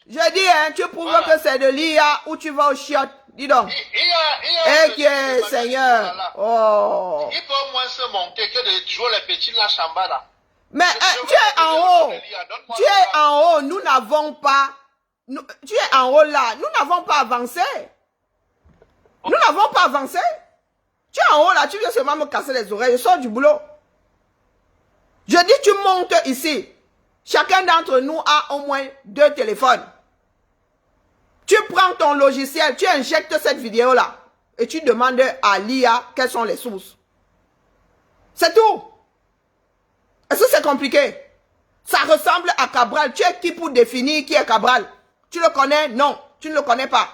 Je dis, hein, tu prouves que c'est de l'IA ou tu vas au chiottes. Dis donc. Eh, qui est, Seigneur? Oh. Il peut au moins se monter que de jouer les petits la chamba là. Mais tu es en haut. Tu es en haut. Nous n'avons pas... tu es en haut là. Nous n'avons pas avancé. Nous n'avons pas avancé. Tu es en haut là. Tu viens seulement me casser les oreilles. Je sors du boulot. Je dis tu montes ici. Chacun d'entre nous a au moins 2 téléphones. Tu prends ton logiciel. Tu injectes cette vidéo là. Et tu demandes à l'IA quelles sont les sources. C'est tout. Est-ce que c'est compliqué? Ça ressemble à Cabral. Tu es qui pour définir qui est Cabral? Tu le connais? Non, tu ne le connais pas.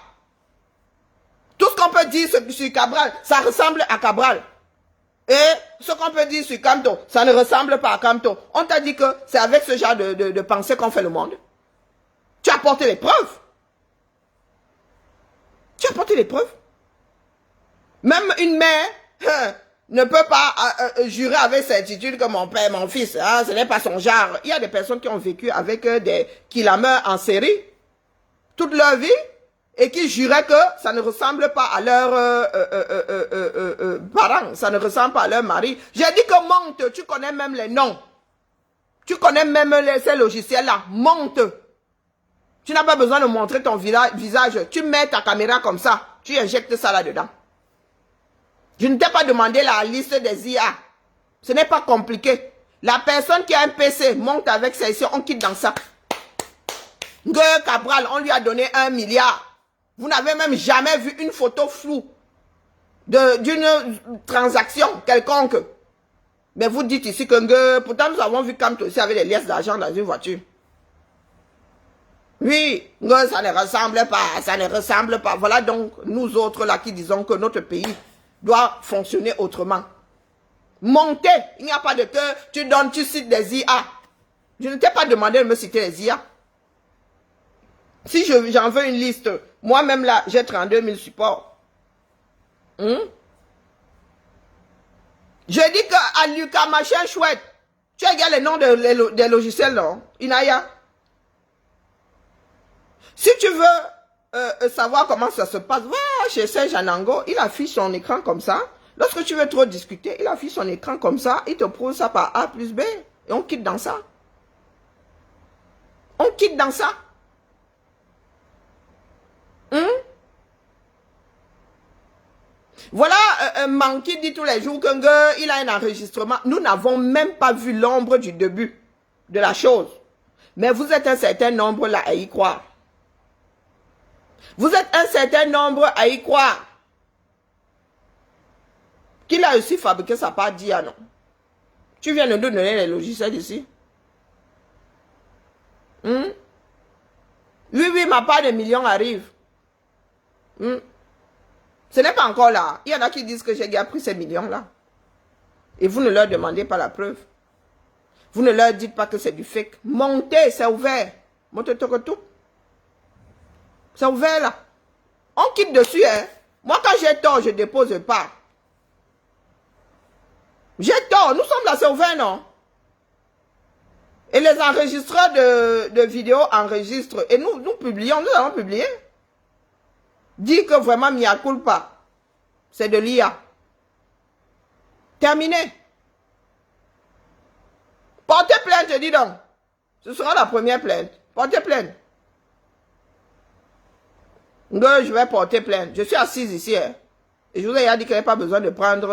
Tout ce qu'on peut dire sur Cabral, ça ressemble à Cabral. Et ce qu'on peut dire sur Camto, ça ne ressemble pas à Camto. On t'a dit que c'est avec ce genre de pensée qu'on fait le monde. Tu as apporté les preuves. Tu as apporté les preuves. Même une mère ne peut pas jurer avec certitude que mon père, mon fils, ce n'est pas son genre. Il y a des personnes qui ont vécu avec des killameurs en série toute leur vie et qui juraient que ça ne ressemble pas à leurs parents, ça ne ressemble pas à leur mari. J'ai dit que monte, tu connais même les noms. Tu connais même ces logiciels-là. Monte. Tu n'as pas besoin de montrer ton visage. Tu mets ta caméra comme ça. Tu injectes ça là-dedans. Je ne t'ai pas demandé la liste des IA. Ce n'est pas compliqué. La personne qui a un PC monte avec ça ici, on quitte dans ça. Nguyen Cabral, on lui a donné 1 milliard. Vous n'avez même jamais vu une photo floue d'une transaction quelconque. Mais vous dites ici que pourtant nous avons vu Camto aussi avec des liasses d'argent dans une voiture. Oui, ça ne ressemble pas, ça ne ressemble pas. Voilà donc nous autres là qui disons que notre pays doit fonctionner autrement. Monter, il n'y a pas de que tu cites des IA. Je ne t'ai pas demandé de me citer les IA. Si j'en veux une liste, moi-même là, j'ai 32 000 supports. Je dis qu'à Lucas, machin chouette, tu as les noms des logiciels, non? Inaya. Si tu veux savoir comment ça se passe, va chez Saint-Janango, il affiche son écran comme ça. Lorsque tu veux trop discuter, il affiche son écran comme ça, il te prouve ça par A plus B, et on quitte dans ça. On quitte dans ça. Voilà un man qui dit tous les jours qu'il a un enregistrement. Nous n'avons même pas vu l'ombre du début de la chose. Mais vous êtes un certain nombre là à y croire. Vous êtes un certain nombre à y croire. Qu'il a aussi fabriqué sa part d'IA, non? Tu viens de nous donner les logiciels ici. Oui, oui, ma part de millions arrive. Ce n'est pas encore là. Il y en a qui disent que j'ai déjà pris ces millions-là. Et vous ne leur demandez pas la preuve. Vous ne leur dites pas que c'est du fake. Montez, c'est ouvert. Montez tout. C'est ouvert là. On quitte dessus, hein. Moi, quand j'ai tort, je dépose pas. J'ai tort. Nous sommes là, c'est ouvert, non? Et les enregistreurs de vidéos enregistrent. Et nous publions, nous allons publier. Dit que vraiment, mea culpa. C'est de l'IA. Terminé. Portez plainte, dis donc. Ce sera la première plainte. Portez plainte. Je vais porter plainte. Je suis assise ici. Hein. Et je vous ai dit qu'il n'y avait pas besoin de prendre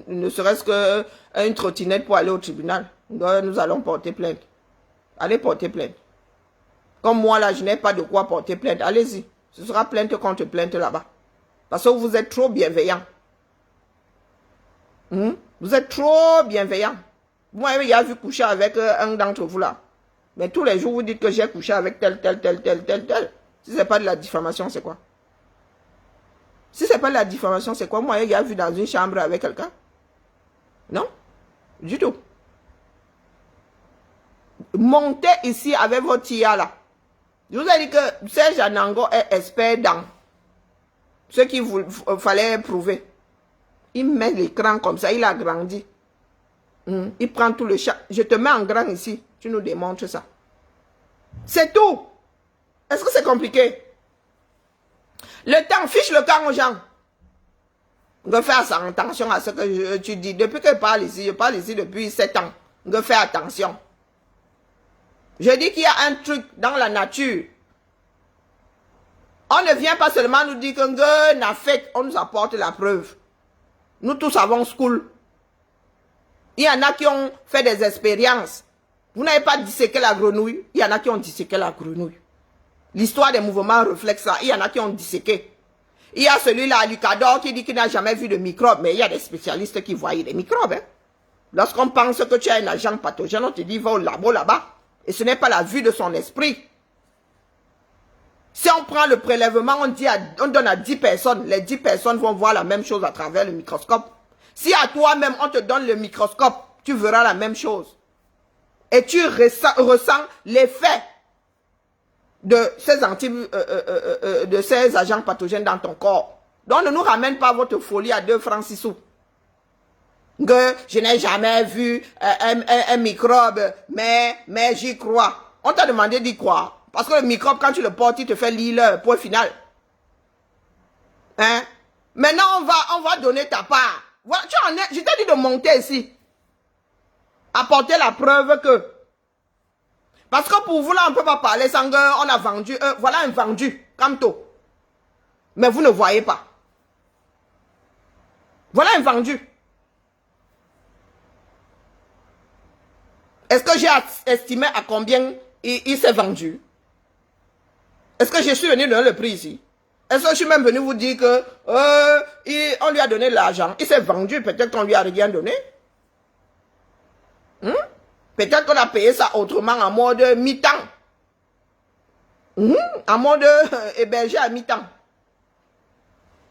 ne serait-ce qu'une trottinette pour aller au tribunal. Nous allons porter plainte. Allez porter plainte. Comme moi là, je n'ai pas de quoi porter plainte. Allez-y. Ce sera plainte contre plainte là-bas. Parce que vous êtes trop bienveillants. Vous êtes trop bienveillants. Moi, il y a vu coucher avec un d'entre vous là. Mais tous les jours, vous dites que j'ai couché avec tel. Si ce n'est pas de la diffamation, c'est quoi? Si ce n'est pas de la diffamation, c'est quoi? Moi, il y a vu dans une chambre avec quelqu'un? Non? Du tout. Montez ici avec votre IA là. Je vous ai dit que Serge Anango est expert dans ce qu'il fallait prouver. Il met l'écran comme ça, il a grandi. Il prend tout le chat. Je te mets en grand ici, tu nous démontres ça. C'est tout. Est-ce que c'est compliqué? Le temps, fiche le camp aux gens. Je fais attention à ce que tu dis. Depuis que je parle ici depuis 7 ans. Je fais attention. Je dis qu'il y a un truc dans la nature. On ne vient pas seulement nous dire que n'a fait, on nous apporte la preuve. Nous tous avons school. Il y en a qui ont fait des expériences. Vous n'avez pas disséqué la grenouille. Il y en a qui ont disséqué la grenouille. L'histoire des mouvements reflète ça. Il y en a qui ont disséqué. Il y a celui-là, Lucador, qui dit qu'il n'a jamais vu de microbes. Mais il y a des spécialistes qui voient les microbes. Hein. Lorsqu'on pense que tu as un agent pathogène, on te dit va au labo là-bas. Et ce n'est pas la vue de son esprit. Si on prend le prélèvement, on donne à 10 personnes. Les 10 personnes vont voir la même chose à travers le microscope. Si à toi-même, on te donne le microscope, tu verras la même chose. Et tu ressens l'effet de ces agents pathogènes dans ton corps. Donc, ne nous ramène pas votre folie à 2 francs 6 sous. Que je n'ai jamais vu un microbe, mais j'y crois. On t'a demandé d'y croire. Parce que le microbe, quand tu le portes, il te fait lire le point final. Hein? Maintenant, on va donner ta part. Voilà, je t'ai dit de monter ici. Apporter la preuve que. Parce que pour vous, là, on ne peut pas parler sans qu'on a vendu. Voilà un vendu, Camto. Mais vous ne voyez pas. Voilà un vendu. Est-ce que j'ai estimé à combien il s'est vendu? Est-ce que je suis venu donner le prix ici? Est-ce que je suis même venu vous dire que on lui a donné l'argent? Il s'est vendu, peut-être qu'on lui a rien donné. Peut-être qu'on a payé ça autrement en mode mi-temps. En mode hébergé à mi-temps.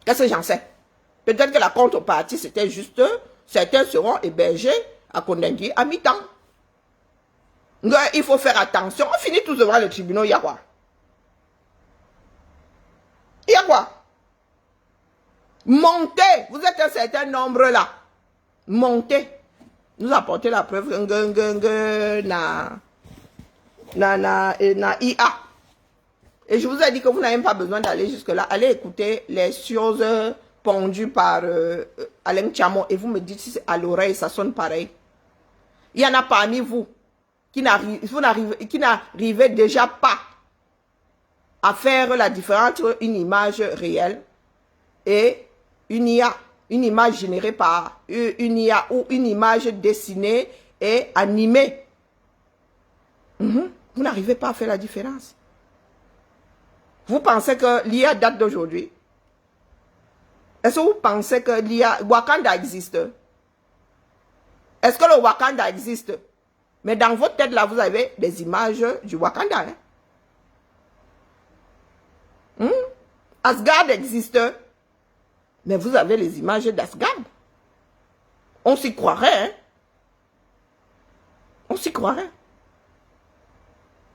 Qu'est-ce que j'en sais? Peut-être que la contrepartie, c'était juste, certains seront hébergés à Kondengui à mi-temps. Il faut faire attention. On finit tous devant le tribunal, il y a quoi? Il y a quoi? Montez. Vous êtes un certain nombre là. Montez. Nous apportez la preuve na IA. Et je vous ai dit que vous n'avez même pas besoin d'aller jusque-là. Allez écouter les choses pondues par Alain Tchamo. Et vous me dites si c'est à l'oreille, ça sonne pareil. Il y en a parmi vous qui n'arrivez déjà pas à faire la différence entre une image réelle et une IA, une image générée par une IA ou une image dessinée et animée. Vous n'arrivez pas à faire la différence. Vous pensez que l'IA date d'aujourd'hui? Est-ce que vous pensez que l'IA, Wakanda existe? Est-ce que le Wakanda existe? Mais dans votre tête, là, vous avez des images du Wakanda. Asgard existe. Mais vous avez les images d'Asgard. On s'y croirait. On s'y croirait.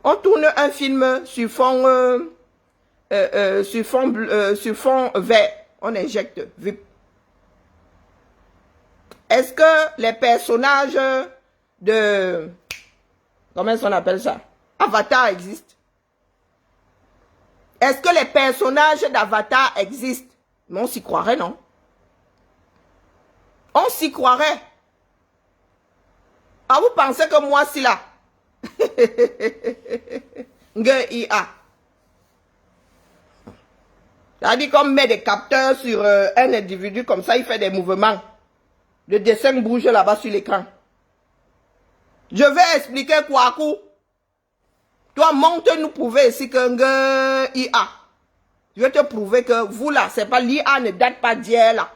On tourne un film sur fond, sur fond vert. On injecte. Est-ce que les personnages de... Comment on appelle ça? Avatar existent? Est-ce que les personnages d'Avatar existent? Mais on s'y croirait, non? On s'y croirait. Ah, vous pensez que moi, si là? IA. C'est-à-dire qu'on met des capteurs sur un individu comme ça, il fait des mouvements. Le dessin bouge là-bas sur l'écran. Je vais expliquer Kwaku. Toi, monte nous prouver ici que IA. Je vais te prouver que vous là, c'est pas l'IA ne date pas d'hier là.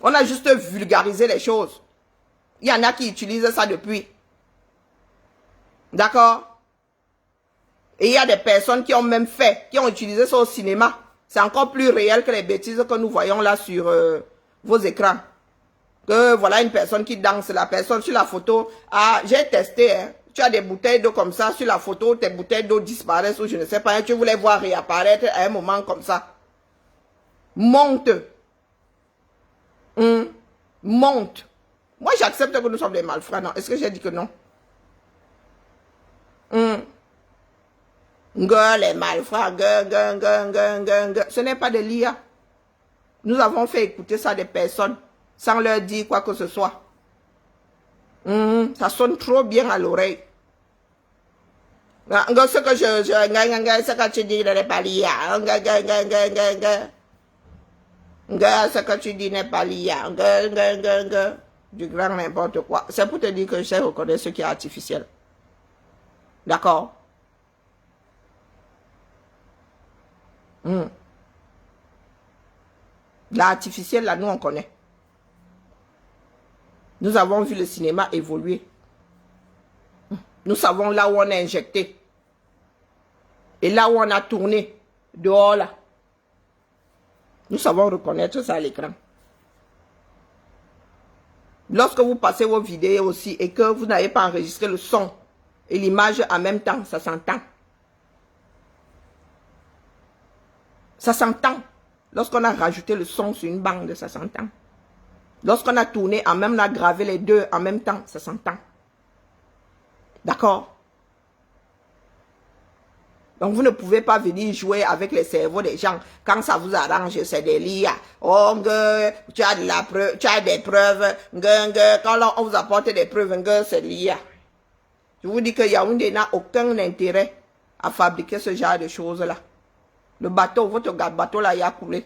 On a juste vulgarisé les choses. Il y en a qui utilisent ça depuis. D'accord? Et il y a des personnes qui ont même fait, qui ont utilisé ça au cinéma. C'est encore plus réel que les bêtises que nous voyons là sur vos écrans. Que voilà une personne qui danse, la personne sur la photo. Ah, j'ai testé, hein. Tu as des bouteilles d'eau comme ça, sur la photo, tes bouteilles d'eau disparaissent ou je ne sais pas, hein, tu voulais voir réapparaître à un moment comme ça. Monte. Monte. Moi, j'accepte que nous sommes des malfrats, non? Est-ce que j'ai dit que non? Les malfrats, ce n'est pas de l'IA. Nous avons fait écouter ça à des personnes sans leur dire quoi que ce soit. Ça sonne trop bien à l'oreille. Ce que tu dis n'est pas l'IA. Ce que tu dis n'est pas l'IA. Du grand n'importe quoi. C'est pour te dire que je sais reconnaître ce qui est artificiel. D'accord? L'artificiel, là, nous, on connaît. Nous avons vu le cinéma évoluer. Nous savons là où on a injecté. Et là où on a tourné. Dehors, là. Nous savons reconnaître ça à l'écran. Lorsque vous passez vos vidéos aussi et que vous n'avez pas enregistré le son et l'image en même temps, ça s'entend. Ça s'entend. Lorsqu'on a rajouté le son sur une bande, ça s'entend. Lorsqu'on a tourné, en même on a gravé les deux en même temps, ça s'entend. D'accord? Donc vous ne pouvez pas venir jouer avec les cerveaux des gens. Quand ça vous arrange, c'est des l'IA. Oh, tu as de la preuve, tu as des preuves. Quand on vous apporte des preuves, c'est l'IA. Je vous dis que Yaoundé n'a aucun intérêt à fabriquer ce genre de choses-là. Le bateau, votre bateau là, il a coulé.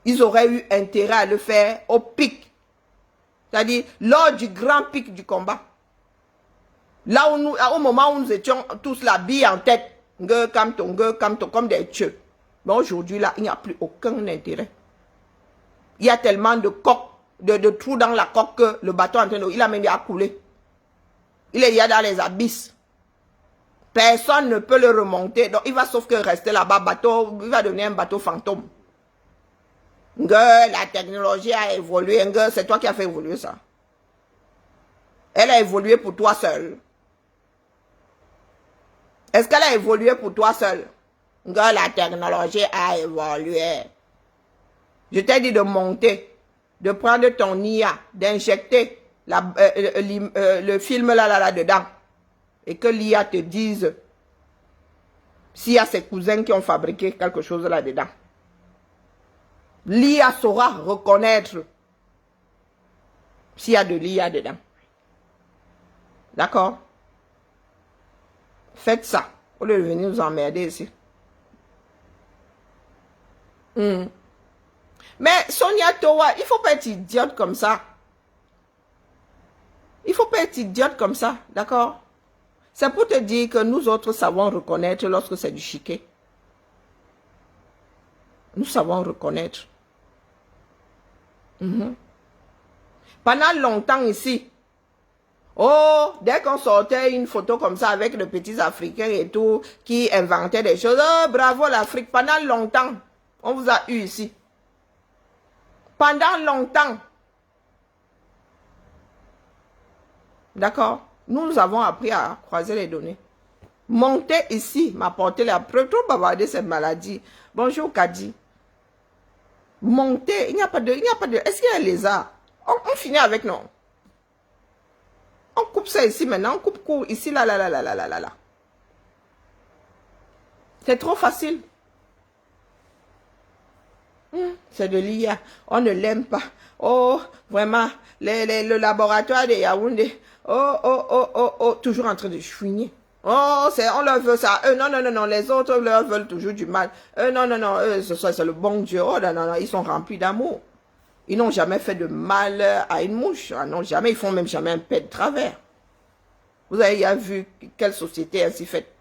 Ils auraient eu intérêt à le faire au pic. C'est-à-dire, lors du grand pic du combat. Là où nous, au moment où nous étions tous la bille en tête. Comme des tueux. Mais aujourd'hui, là, il n'y a plus aucun intérêt. Il y a tellement de coques, de trous dans la coque que le bateau en train de... Il a même à couler. Il est dans les abysses. Personne ne peut le remonter. Donc, il va sauf que rester là-bas, bateau, il va devenir un bateau fantôme. La technologie a évolué. C'est toi qui as fait évoluer ça. Elle a évolué pour toi seul. Est-ce qu'elle a évolué pour toi seul? La technologie a évolué. Je t'ai dit de monter, de prendre ton IA, d'injecter le film là-dedans. Et que l'IA te dise s'il y a ses cousins qui ont fabriqué quelque chose là-dedans. L'IA saura reconnaître s'il y a de l'IA dedans. D'accord? Faites ça. Au lieu de venir nous emmerder ici. Mais Sonia Towa, il ne faut pas être idiote comme ça. Il ne faut pas être idiote comme ça, d'accord? C'est pour te dire que nous autres savons reconnaître lorsque c'est du chiquet. Nous savons reconnaître. Pendant longtemps ici, oh, dès qu'on sortait une photo comme ça avec les petits Africains et tout, qui inventaient des choses, oh, bravo l'Afrique, pendant longtemps, on vous a eu ici. Pendant longtemps. D'accord? Nous avons appris à croiser les données. Monter ici, m'apporter la preuve, trop bavarder cette maladie. Bonjour Kadi. Monter, il n'y a pas de, est-ce qu'il y a un lézard? On finit avec non. On coupe ça ici maintenant, on coupe court ici, là. C'est trop facile. C'est de l'IA. On ne l'aime pas. Oh, vraiment, le laboratoire de Yaoundé. Oh, toujours en train de chouiner. Oh, on leur veut ça. Non, les autres leur veulent toujours du mal. Non, c'est le bon Dieu. Oh, non, ils sont remplis d'amour. Ils n'ont jamais fait de mal à une mouche. Ah, non, jamais, ils font même jamais un pet de travers. Vous avez vu quelle société est ainsi faite.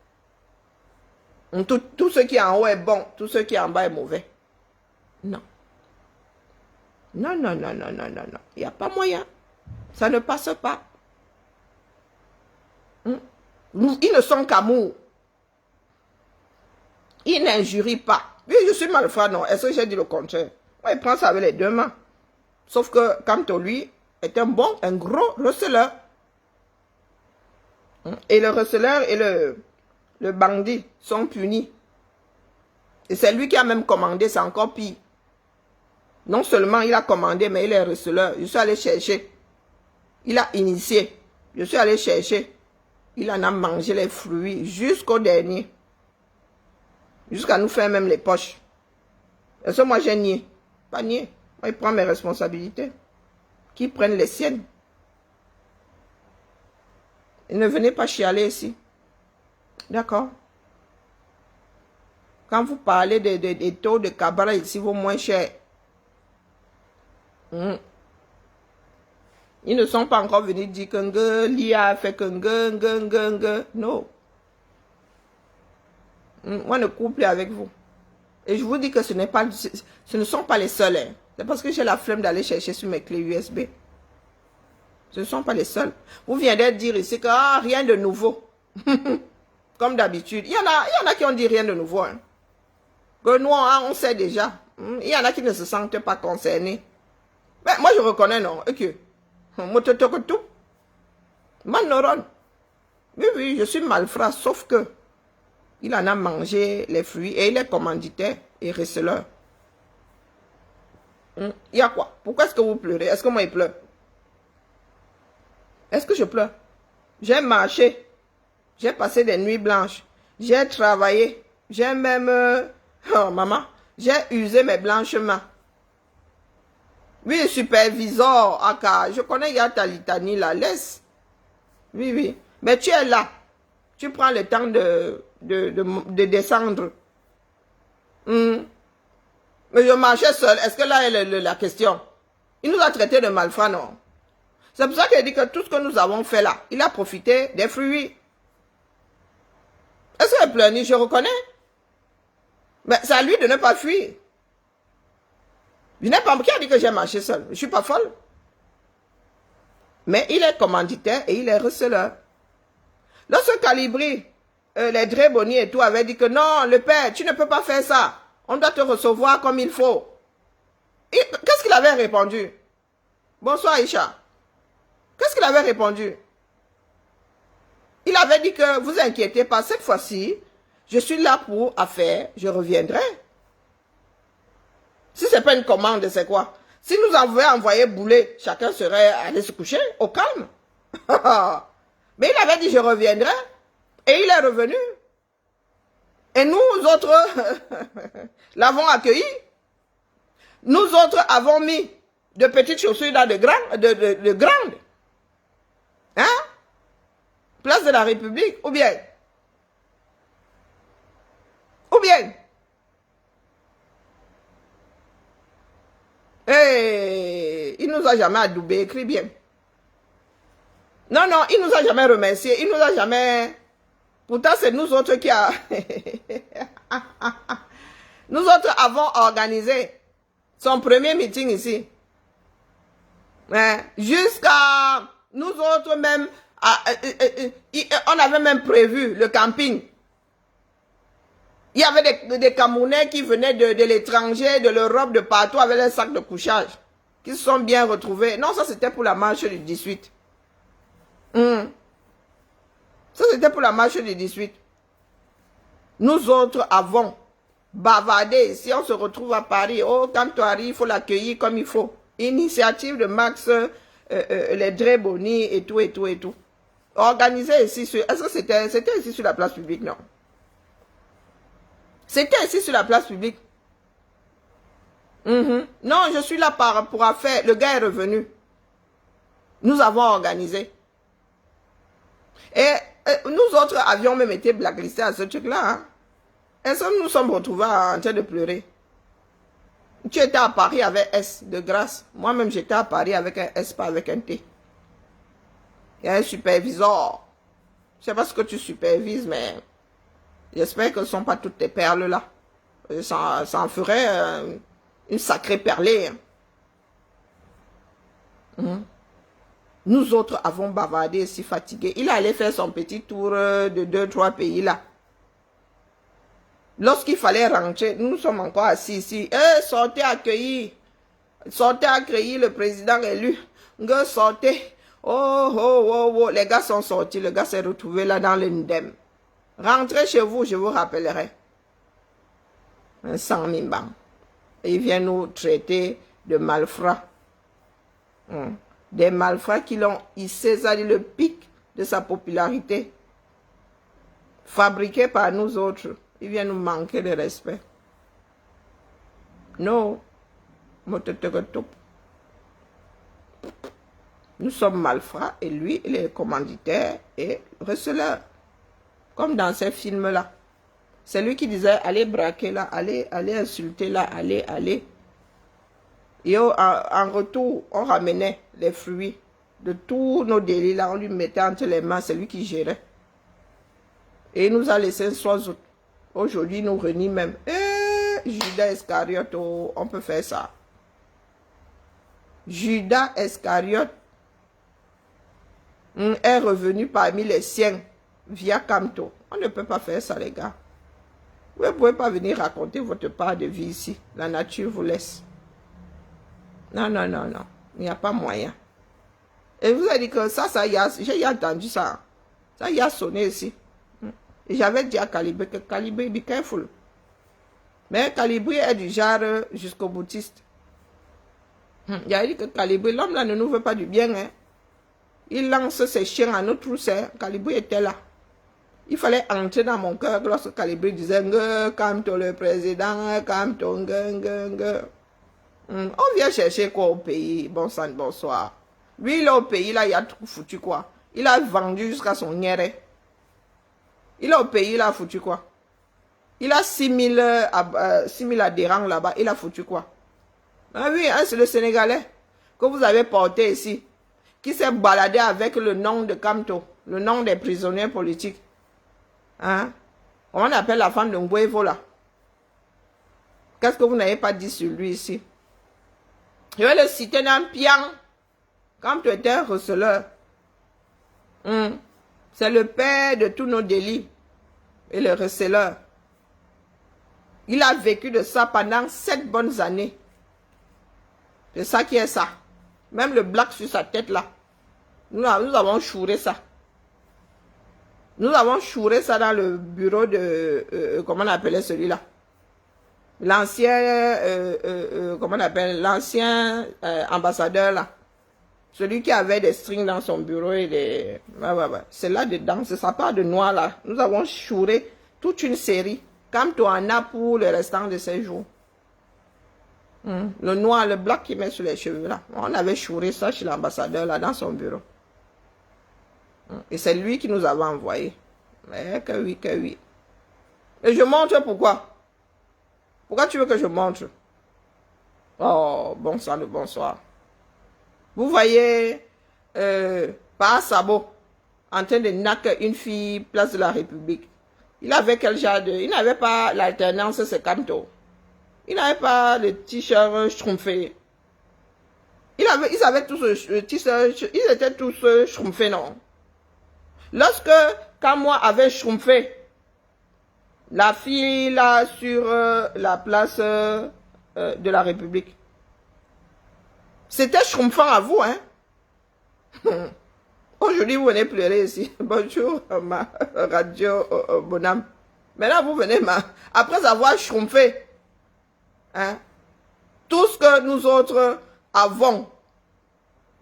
Tout ce qui est en haut est bon, tout ce qui est en bas est mauvais. Non. Non. Il n'y a pas moyen. Ça ne passe pas. Ils ne sont qu'amour. Ils n'injurient pas. Oui, je suis malfrat, non. Est-ce que j'ai dit le contraire? Moi, il prend ça avec les deux mains. Sauf que, quand lui est un gros receleur. Et le receleur et le bandit sont punis. Et c'est lui qui a même commandé, c'est encore pire. Non seulement il a commandé, mais il est receleur. Je suis allé chercher. Il a initié. Je suis allé chercher. Il en a mangé les fruits jusqu'au dernier. Jusqu'à nous faire même les poches. Est-ce que moi j'ai nié? Pas nié. Moi, il prend mes responsabilités. Qui prennent les siennes. Et ne venez pas chialer ici. D'accord? Quand vous parlez des taux de cabra ici, vont moins cher. Ils ne sont pas encore venus dire que l'IA fait que non. Moi, ne coupe plus avec vous. Et je vous dis que ce ne sont pas les seuls. Hein. C'est parce que j'ai la flemme d'aller chercher sur mes clés USB. Ce ne sont pas les seuls. Vous viendrez dire ici que rien de nouveau. Comme d'habitude. Il y en a qui ont dit rien de nouveau. Hein. Que nous, on sait déjà. Il y en a qui ne se sentent pas concernés. Mais moi, je reconnais, non. Ok. Manoron. Oui, je suis malfrat, sauf que il en a mangé les fruits et il est commanditaire et receleur. Il y a quoi? Pourquoi est-ce que vous pleurez? Est-ce que moi, il pleure? Est-ce que je pleure? J'ai marché. J'ai passé des nuits blanches. J'ai travaillé. J'ai même... oh, maman, j'ai usé mes blanches mains. Oui, superviseur, Aka, je connais Yata Litani, la laisse. Oui. Mais tu es là. Tu prends le temps de descendre. Mais je marchais seul. Est-ce que là est la question? Il nous a traités de malfrats, non? C'est pour ça qu'il dit que tout ce que nous avons fait là, il a profité des fruits. Est-ce qu'il est pleurniche? Je reconnais. Mais c'est à lui de ne pas fuir. Je n'ai pas qui a dit que j'ai marché seul. Je ne suis pas folle. Mais il est commanditaire et il est receleur. Lorsque Calibri, les Dréboni et tout avaient dit que non, le père, tu ne peux pas faire ça. On doit te recevoir comme il faut. Qu'est-ce qu'il avait répondu? Bonsoir Isha. Qu'est-ce qu'il avait répondu? Il avait dit que vous inquiétez pas, cette fois-ci, je suis là pour affaire, je reviendrai. Si ce n'est pas une commande, c'est quoi? Si nous avions envoyé bouler, chacun serait allé se coucher au calme. Mais il avait dit je reviendrai. Et il est revenu. Et nous autres l'avons accueilli. Nous autres avons mis de petites chaussures dans de grandes. Hein? Place de la République. Ou bien? Et il nous a jamais adoubé, écris bien. Non, non, il nous a jamais remercié, il nous a jamais... Pourtant, c'est nous autres qui a... Nous autres avons organisé son premier meeting ici. Hein? Jusqu'à... Nous autres même... on avait même prévu le camping. Il y avait des Camerounais qui venaient de l'étranger, de l'Europe, de partout, avec les sacs de couchage. Qui se sont bien retrouvés. Non, ça c'était pour la marche du 18. Ça c'était pour la marche du 18. Nous autres avons bavardé. Si on se retrouve à Paris, oh, quand tu arrives, il faut l'accueillir comme il faut. Initiative de Max, les Dreboni et tout, et tout, et tout. Organisé ici sur... Est-ce que c'était ici sur la place publique? Non. C'était ici sur la place publique. Non, je suis là pour affaire. Le gars est revenu. Nous avons organisé. Et nous autres avions même été blacklistés à ce truc-là. Hein? Est-ce que nous sommes retrouvés en train de pleurer? Tu étais à Paris avec S, de grâce. Moi-même, j'étais à Paris avec un S, pas avec un T. Il y a un superviseur. Je ne sais pas ce que tu supervises, mais j'espère que ce ne sont pas toutes tes perles là. Ça en ferait une sacrée perlée. Nous autres avons bavardé, si fatigués. Il allait faire son petit tour de 2-3 pays là. Lorsqu'il fallait rentrer, nous sommes encore assis ici. Sortez accueillir. Sortez accueillir le président élu. Sortez. Oh. Les gars sont sortis. Le gars s'est retrouvé là dans l'indemne. Rentrez chez vous, je vous rappellerai. 100 000 bancs. Et il vient nous traiter de malfrats. Des malfrats qui l'ont hissé, ça dit le pic de sa popularité. Fabriqué par nous autres. Il vient nous manquer de respect. Non. Nous sommes malfrats et lui, il est commanditaire et receleur. Comme dans ces films-là. C'est lui qui disait, allez braquer là, allez insulter là, allez. Et en retour, on ramenait les fruits de tous nos délits là, on lui mettait entre les mains, c'est lui qui gérait. Et il nous a laissé sois autres. Aujourd'hui, il nous renie même. Judas Iscariote, oh, on peut faire ça. Judas Iscariote est revenu parmi les siens via Camto. On ne peut pas faire ça, les gars. Vous ne pouvez pas venir raconter votre part de vie ici. La nature vous laisse. Non. Il n'y a pas moyen. Et vous avez dit que ça j'ai entendu ça. Ça y a sonné ici. Et j'avais dit à Calibre que Calibre, be careful. Mais Calibre est du genre jusqu'au boutiste. Il a dit que Calibre, l'homme là ne nous veut pas du bien. Hein. Il lance ses chiens à notre trousse. Calibre était là. Il fallait entrer dans mon cœur lorsque Calibre disait calme-toi le président, calme-toi, On vient chercher quoi au pays? Bon sang, bonsoir. Lui, il est au pays, là, il a tout foutu quoi? Il a vendu jusqu'à son niéré. Il est au pays, il a foutu quoi? Il a 6000 adhérents là-bas, il a foutu quoi? Ah oui, hein, c'est le Sénégalais que vous avez porté ici, qui s'est baladé avec le nom de Camto, le nom des prisonniers politiques. Hein? Comment on appelle la femme de Nguevo là? Qu'est-ce que vous n'avez pas dit sur lui ici? Je vais le citer dans Pian. Quand tu étais un receleur. C'est le père de tous nos délits. Et le receleur. Il a vécu de ça pendant 7 bonnes années. C'est ça qui est ça. Même le black sur sa tête là. Nous avons chouré ça. Nous avons chouré ça dans le bureau de... comment on appelait celui-là? L'ancien... comment on appelle? L'ancien ambassadeur là. Celui qui avait des strings dans son bureau et des... C'est là-dedans, c'est sa part de noir là. Nous avons chouré toute une série. Comme tu en as pour le restant de ces jours. Le noir, le black qui met sur les cheveux là. On avait chouré ça chez l'ambassadeur là dans son bureau. Et c'est lui qui nous avait envoyé. Mais que oui. Et je montre pourquoi. Pourquoi tu veux que je montre? Oh, bonsoir le bonsoir. Vous voyez, par sabot, en train de naquer une fille, place de la République. Il avait quel genre de... Il n'avait pas l'alternance, c'est Camto. Il n'avait pas le t-shirt schtroumpfé. Ils avaient tous le t-shirt, ils étaient tous schtroumpfés, non? Lorsque, quand moi avait schtroumpfé, la fille là sur la place de la République, c'était schtroumpfant à vous, hein? Aujourd'hui, vous venez pleurer ici. Bonjour, ma radio bonhomme. Maintenant, vous venez, après avoir schtroumpfé, hein, tout ce que nous autres avons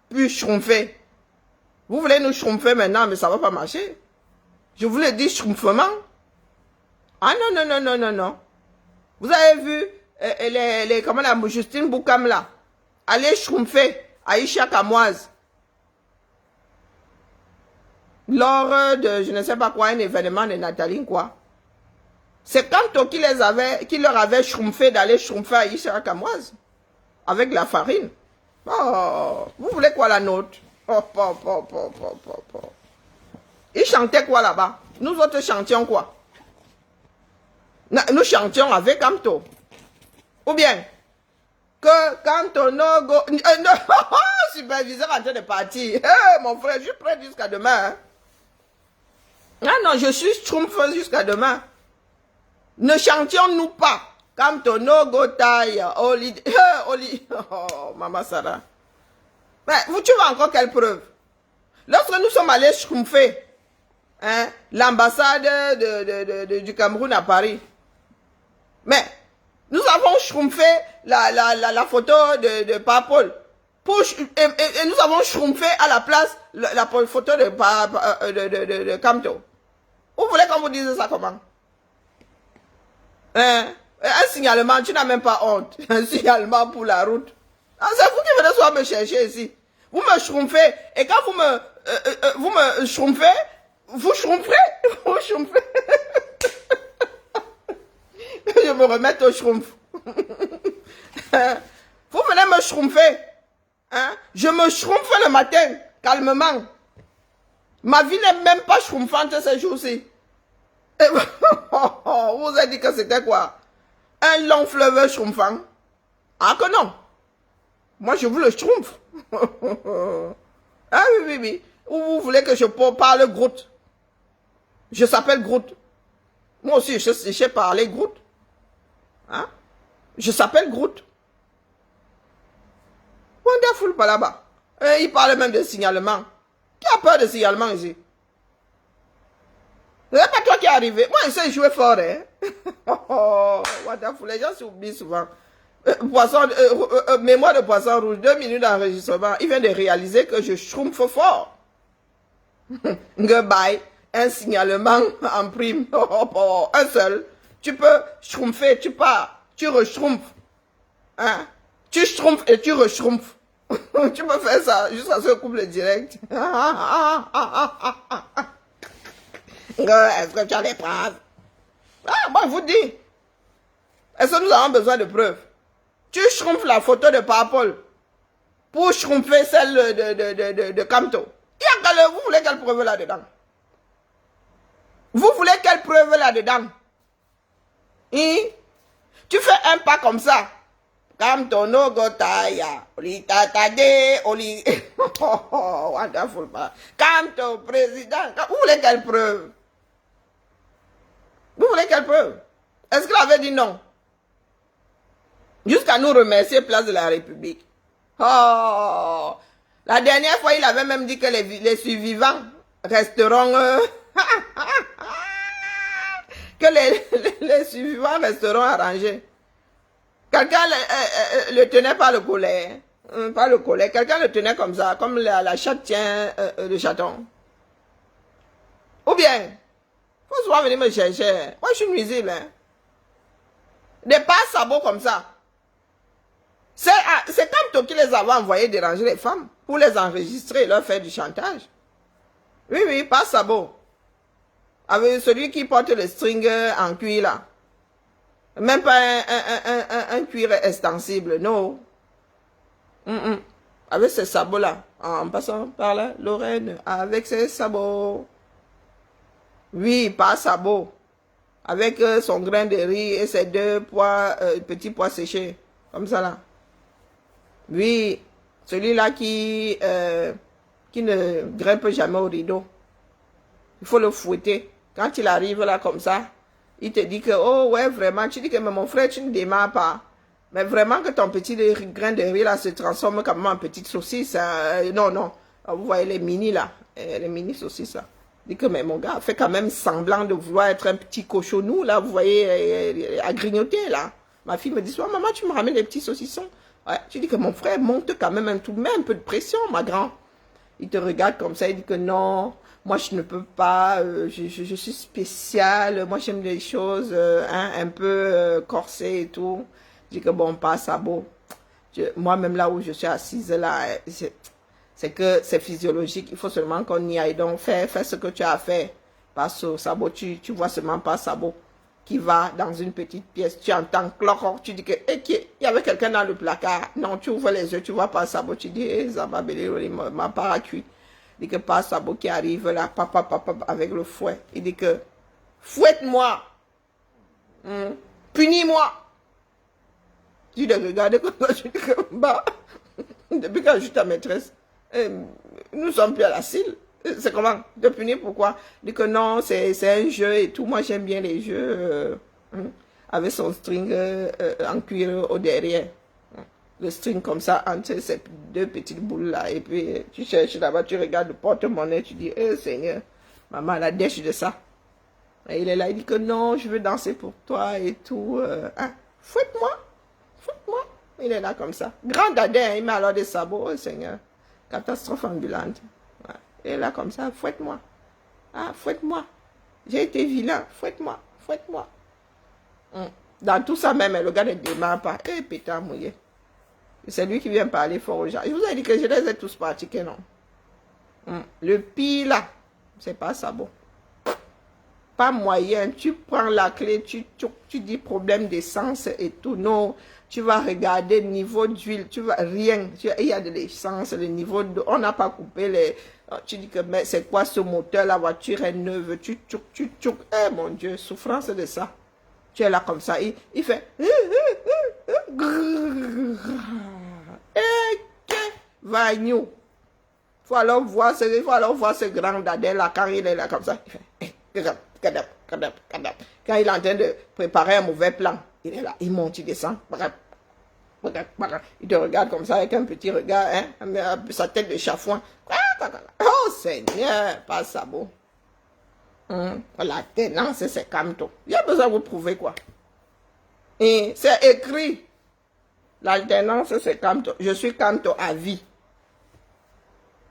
pu schtroumpfer. Vous voulez nous schtroumpfer maintenant, mais ça ne va pas marcher. Je vous l'ai dit, schtroumpfement. Ah non, non, non, non, non, non. Vous avez vu comment la Justine Boukam là, aller schtroumpfer Aïcha Kamoise. Lors de, je ne sais pas quoi, un événement de Nathalie, quoi. C'est Kanto qui leur avait schtroumpfé d'aller schtroumpfer Aïcha Kamoise. Avec la farine. Oh, vous voulez quoi la note? Oh, oh, oh, oh, oh, oh, oh. Ils chantaient quoi là-bas? Nous autres chantions quoi? Nous chantions avec Kanto. Ou bien, que Kanto no go... non, superviseur en train de partir. Hey, mon frère, je suis prêt jusqu'à demain. Hein? Ah non, je suis schtroumpfeuse jusqu'à demain. Ne chantions-nous pas. Kanto no go taille. Oli... Oli... Oh, Maman Sarah. Mais tu veux encore quelle preuve? Lorsque nous sommes allés schtroumpfer hein, l'ambassade du Cameroun à Paris, mais nous avons schtroumpfé la photo de Paul. Et nous avons schtroumpfé à la place la photo de Camto. Vous voulez qu'on vous dise ça comment? Hein? Un signalement, tu n'as même pas honte. Un signalement pour la route. Ah, c'est vous qui venez soit me chercher ici. Vous me schtroumpfez. Et quand vous me schtroumpfez, vous schtroumpfez. Vous schtroumpfez. Je me remets au schtroumpf. Vous venez me schtroumpfer. Hein? Je me schtroumpfe le matin, calmement. Ma vie n'est même pas schtroumpfante ces jours-ci. Vous avez dit que c'était quoi? Un long fleuve schtroumpfant? Ah que non. Moi, je vous le schtroumpfe. Ah oui, oui, oui. Ou vous voulez que je parle Groot? Je s'appelle Groot. Moi aussi, je sais parler Groot. Hein? Je s'appelle Groot. Wonderful par là-bas. Il parle même de signalement. Qui a peur de signalement ici? Ce n'est pas toi qui es arrivé. Moi, je sais jouer fort. Hein? Oh, wonderful. Les gens s'oublient souvent. Mémoire de poisson rouge, 2 minutes d'enregistrement. Il vient de réaliser que je schtroumpfe fort. Goodbye. Un signalement en prime. Un seul. Tu peux schtroumpfer, tu pars. Tu re-schtroumpfes. Hein? Tu schtroumpfes et tu re-schtroumpfes. Tu peux faire ça jusqu'à ce couple direct. Est-ce que tu as les preuves? Ah, moi, je vous dis. Est-ce que nous avons besoin de preuves? Tu schtroumpfes la photo de Paul pour schtroumpfer celle de Camto. Vous voulez quelle preuve là-dedans? Vous voulez quelle preuve là-dedans? Tu fais un pas comme ça. Camto no gotaya. Oli tatade. Oli. Oh, wonderful pas. Camto président. Vous voulez quelle preuve? Vous voulez quelle preuve? Est-ce qu'il avait dit non? Jusqu'à nous remercier place de la République. Oh! La dernière fois, il avait même dit que les survivants resteront... que les survivants resteront arrangés. Quelqu'un le tenait par le collet. Par le collet. Quelqu'un le tenait comme ça, comme la chatte tient le chaton. Ou bien, faut souvent venir me chercher. Moi, je suis nuisible. Hein. Des pas sabots comme ça. C'est comme toi qui les avait envoyés déranger les femmes pour les enregistrer et leur faire du chantage. Oui, oui, pas sabot. Avec celui qui porte le string en cuir là. Même pas un cuir extensible, non. Avec ses sabots-là, en passant par là, Lorraine, avec ses sabots. Oui, pas sabots. Avec son grain de riz et ses deux pois, petits pois séchés. Comme ça, là. Oui, celui-là qui ne grimpe jamais au rideau. Il faut le fouetter. Quand il arrive là comme ça, il te dit que, oh ouais, vraiment, tu dis que mais mon frère, tu ne démarres pas. Mais vraiment que ton petit grain de riz là se transforme comme en petite saucisse. Non, non. Vous voyez les mini là, les mini saucisses là. Dit que mais mon gars fait quand même semblant de vouloir être un petit cochonou là, vous voyez, à grignoter là. Ma fille me dit, oh, maman, tu me ramènes des petits saucissons. Ouais, tu dis que mon frère monte quand même un tout, même un peu de pression, ma grand. Il te regarde comme ça, il dit que non, moi je ne peux pas, je suis spécial, moi j'aime des choses un peu corsées et tout. Je dis que bon, pas sabot. Moi-même là où je suis assise là, c'est que c'est physiologique, il faut seulement qu'on y aille. Donc fais ce que tu as fait. Passe au sabot, tu vois seulement pas sabot qui va dans une petite pièce, tu entends clore, tu dis que il y avait quelqu'un dans le placard. Non, tu ouvres les yeux, tu vois pas sabot, tu dis ça va belé ma paracui. Il dit que pas sabot qui arrive là, papa avec le fouet. Il dit que fouette-moi, punis-moi. Tu le regardes comme ça, tu dis que bah, depuis quand je suis ta maîtresse, nous sommes plus à la cile. C'est comment? De punir pourquoi? Il dit que non, c'est un jeu et tout. Moi, j'aime bien les jeux avec son string en cuir au derrière. Le string comme ça, entre ces deux petites boules là. Et puis, tu cherches là-bas, tu regardes le porte-monnaie, tu dis, Seigneur, maman, la dèche de ça. Et il est là, il dit que non, je veux danser pour toi et tout. Fouette-moi, fouette-moi. Il est là comme ça. Grand dadin, il met alors des sabots, oh Seigneur. Catastrophe ambulante. Il est là comme ça, fouette-moi. Ah, fouette-moi. J'ai été vilain, fouette-moi, fouette-moi. Dans tout ça même, le gars ne démarre pas. Pétard mouillé. C'est lui qui vient parler fort aux gens. Je vous ai dit que je les ai tous pratiqués, non? Le pire là, c'est pas sabot. Pas moyen, tu prends la clé, tu dis problème d'essence et tout. Non, tu vas regarder le niveau d'huile, tu vas rien. Il y a de l'essence, le niveau de... On n'a pas coupé les... Tu dis que mais c'est quoi ce moteur, la voiture est neuve, tu tchouk. Eh mon Dieu, souffrance de ça. Tu es là comme ça, il fait... Vagnou. Il faut alors voir ce grand dadin là, quand il est là comme ça. Il fait... Quand il est en train de préparer un mauvais plan, il est là, il monte, il descend. Il te regarde comme ça avec un petit regard, sa tête de chafouin. Oh Seigneur, pas sabot. L'alternance, c'est Camto. Il y a besoin de vous prouver quoi. Et c'est écrit. L'alternance, c'est Camto. Je suis Camto à vie.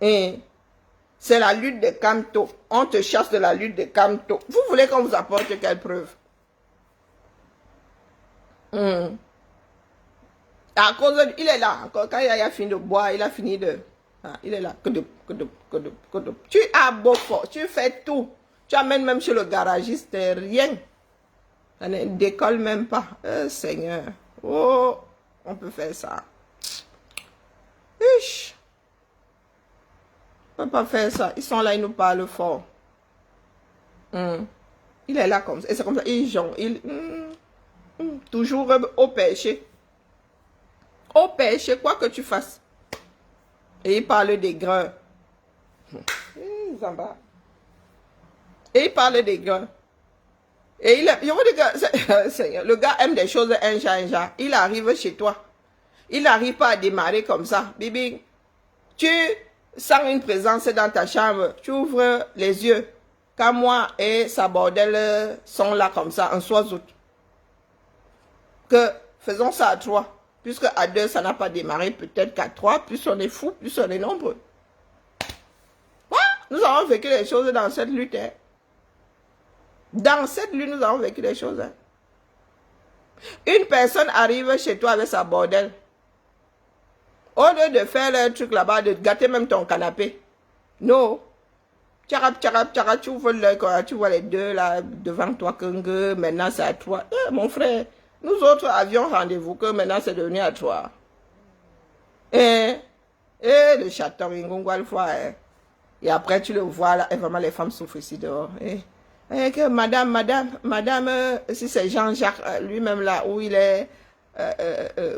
Et c'est la lutte de Camto. On te chasse de la lutte de Camto. Vous voulez qu'on vous apporte quelle preuve? À cause de, il est là. Quand il a fini de boire, il a fini de... il est là. Tu as beau fort. Tu fais tout. Tu amènes même chez le garagiste. Rien. Ça ne décolle même pas. Seigneur. Oh, on peut faire ça. Ish. On ne peut pas faire ça. Ils sont là, ils nous parlent fort. Il est là comme ça. Et c'est comme ça. Ils jonglent. Toujours au péché. Au péché, quoi que tu fasses. Et il parle des grains. Et il parle des grains. Et je vous dis que le gars aime des choses un genre. Il arrive chez toi. Il n'arrive pas à démarrer comme ça. Bibi, tu sens une présence dans ta chambre. Tu ouvres les yeux. Quand moi et sa bordelle sont là comme ça, un soir août. Que faisons ça à 3. Puisque à 2, ça n'a pas démarré, peut-être qu'à 3, plus on est fou, plus on est nombreux. Nous avons vécu des choses dans cette lutte. Dans cette lutte, nous avons vécu des choses. Une personne arrive chez toi avec sa bordelle. Au lieu de faire le truc là-bas, de gâter même ton canapé. Non. Tu ouvres l'œil, tu vois les deux là devant toi. Maintenant, c'est à toi. Mon frère, Nous autres avions rendez-vous que maintenant c'est devenu à 3. Et le chaton, une fois. Et après, tu le vois là, et vraiment les femmes souffrent ici dehors. Et que madame, si c'est Jean-Jacques lui-même là, où il est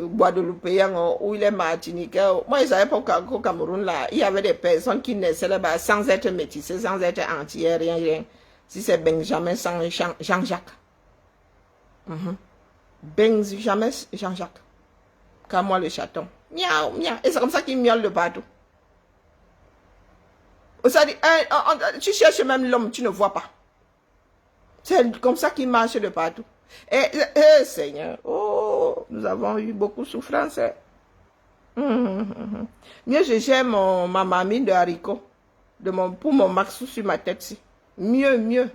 Guadeloupéen, où il est Martiniquais. Moi, je savais pas qu'au Cameroun là, il y avait des personnes qui naissaient là-bas sans être métissées, sans être entières, rien. Si c'est Benjamin sans Jean-Jacques. Benjamin Jean-Jacques. Comme moi le chaton. Miaou, miaou. Et c'est comme ça qu'il miaule de partout. Ça dit, tu cherches même l'homme, tu ne vois pas. C'est comme ça qu'il marche de partout. Seigneur, oh, nous avons eu beaucoup de souffrance. Mieux, je gère ma mamie de haricots pour mon maxou sur ma tête. Si. Mieux.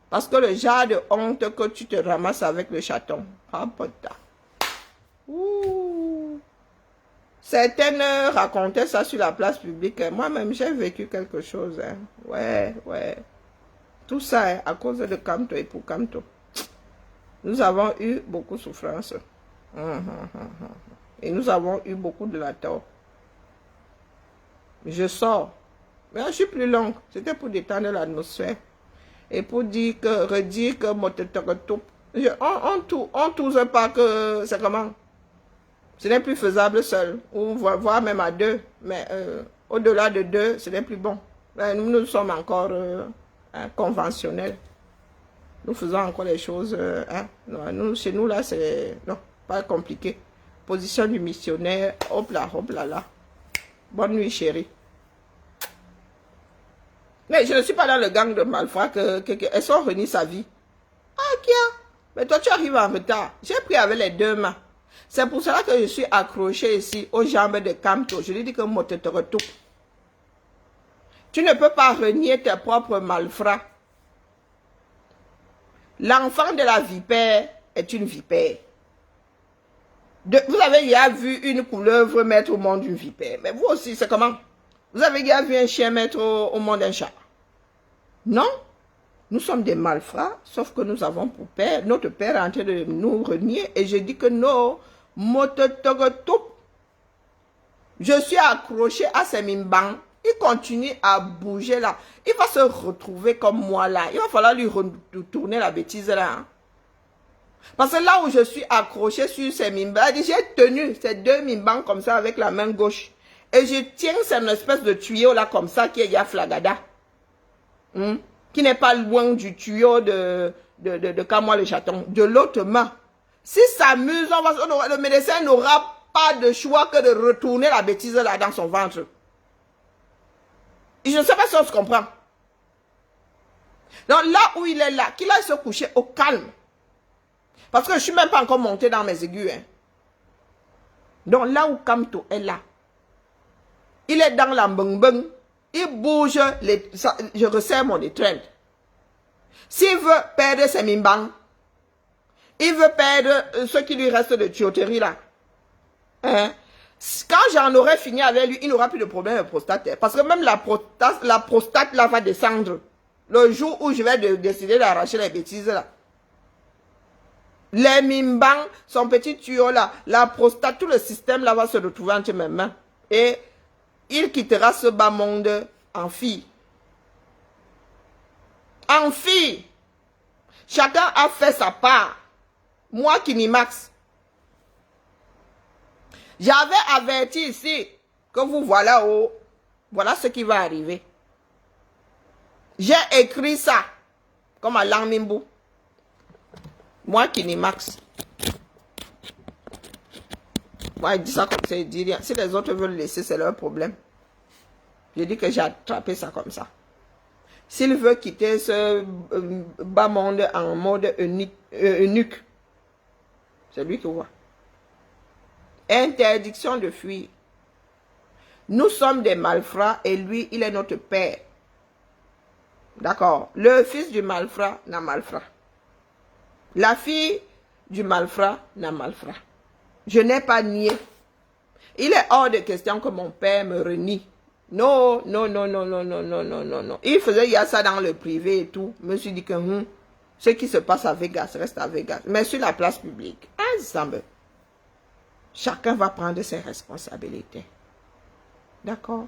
Parce que le genre de honte que tu te ramasses avec le chaton. Ah, putain. Certaines racontaient ça sur la place publique. Moi-même, j'ai vécu quelque chose. Hein. Ouais. Tout ça est à cause de Kamto et pour Kamto. Nous avons eu beaucoup de souffrance. Et nous avons eu beaucoup de la tort. Je sors. Mais je suis plus longue. C'était pour détendre l'atmosphère. Et pour redire que on touche pas que c'est comment. Ce n'est plus faisable seul. Ou voire même à 2. Mais au-delà de 2, ce n'est plus bon. Mais nous sommes encore conventionnels. Nous faisons encore les choses. Chez nous, là, c'est pas compliqué. Position du missionnaire. Hop là. Bonne nuit, chérie. Mais je ne suis pas dans le gang de malfrats elles sont reniées sa vie. Ah, Kia, mais toi, tu arrives en retard. J'ai pris avec les 2 mains. C'est pour cela que je suis accroché ici aux jambes de Kamto. Je lui dis que moi, te retourne. Tu ne peux pas renier tes propres malfrats. L'enfant de la vipère est une vipère. Vous avez déjà vu une couleuvre mettre au monde une vipère. Mais vous aussi, c'est comment? Vous avez déjà vu un chien mettre au monde un chat? Non. Nous sommes des malfrats, sauf que nous avons pour père, notre père est en train de nous renier. Et je dis que non, je suis accroché à ces mimbans. Il continue à bouger là. Il va se retrouver comme moi là. Il va falloir lui retourner la bêtise là. Hein. Parce que là où je suis accroché sur ces mimbans, j'ai tenu ces 2 mimbans comme ça avec la main gauche. Et je tiens cette espèce de tuyau là comme ça qui est Yaflagada. Qui n'est pas loin du tuyau de Kamoa le chaton. De l'autre main. Si s'amuse, le médecin n'aura pas de choix que de retourner la bêtise là dans son ventre. Et je ne sais pas si on se comprend. Donc là où il est là, qu'il aille se coucher au calme. Parce que je ne suis même pas encore monté dans mes aigus. Hein. Donc là où Kamto est là, il est dans la mbeng. Il bouge, je resserre mon étreinte. S'il veut perdre ses mimbans, il veut perdre ce qui lui reste de tuyauterie là. Hein? Quand j'en aurai fini avec lui, il n'aura plus de problème de prostate. Parce que même la prostate là va descendre. Le jour où je vais décider d'arracher les bêtises là. Les mimbans, son petit tuyau là, la prostate, tout le système là va se retrouver entre mes mains. Et il quittera ce bas monde en fille. En fille. Chacun a fait sa part. Moi, Kinimax. J'avais averti ici que vous voilà où. Voilà ce qui va arriver. J'ai écrit ça comme à Langmimbu. Moi, Kinimax. Moi, je dis ça comme ça, je dis rien. Si les autres veulent laisser, c'est leur problème. Je dis que j'ai attrapé ça comme ça. S'il veut quitter ce bas monde en mode eunuque, c'est lui qui voit. Interdiction de fuir. Nous sommes des malfrats et lui, il est notre père. D'accord. Le fils du malfrat n'a malfrat. La fille du malfrat n'a malfrat. Je n'ai pas nié. Il est hors de question que mon père me renie. Non. Il faisait il y a ça dans le privé et tout. Je me suis dit que Ce qui se passe à Vegas reste à Vegas. Mais sur la place publique, ensemble, chacun va prendre ses responsabilités. D'accord?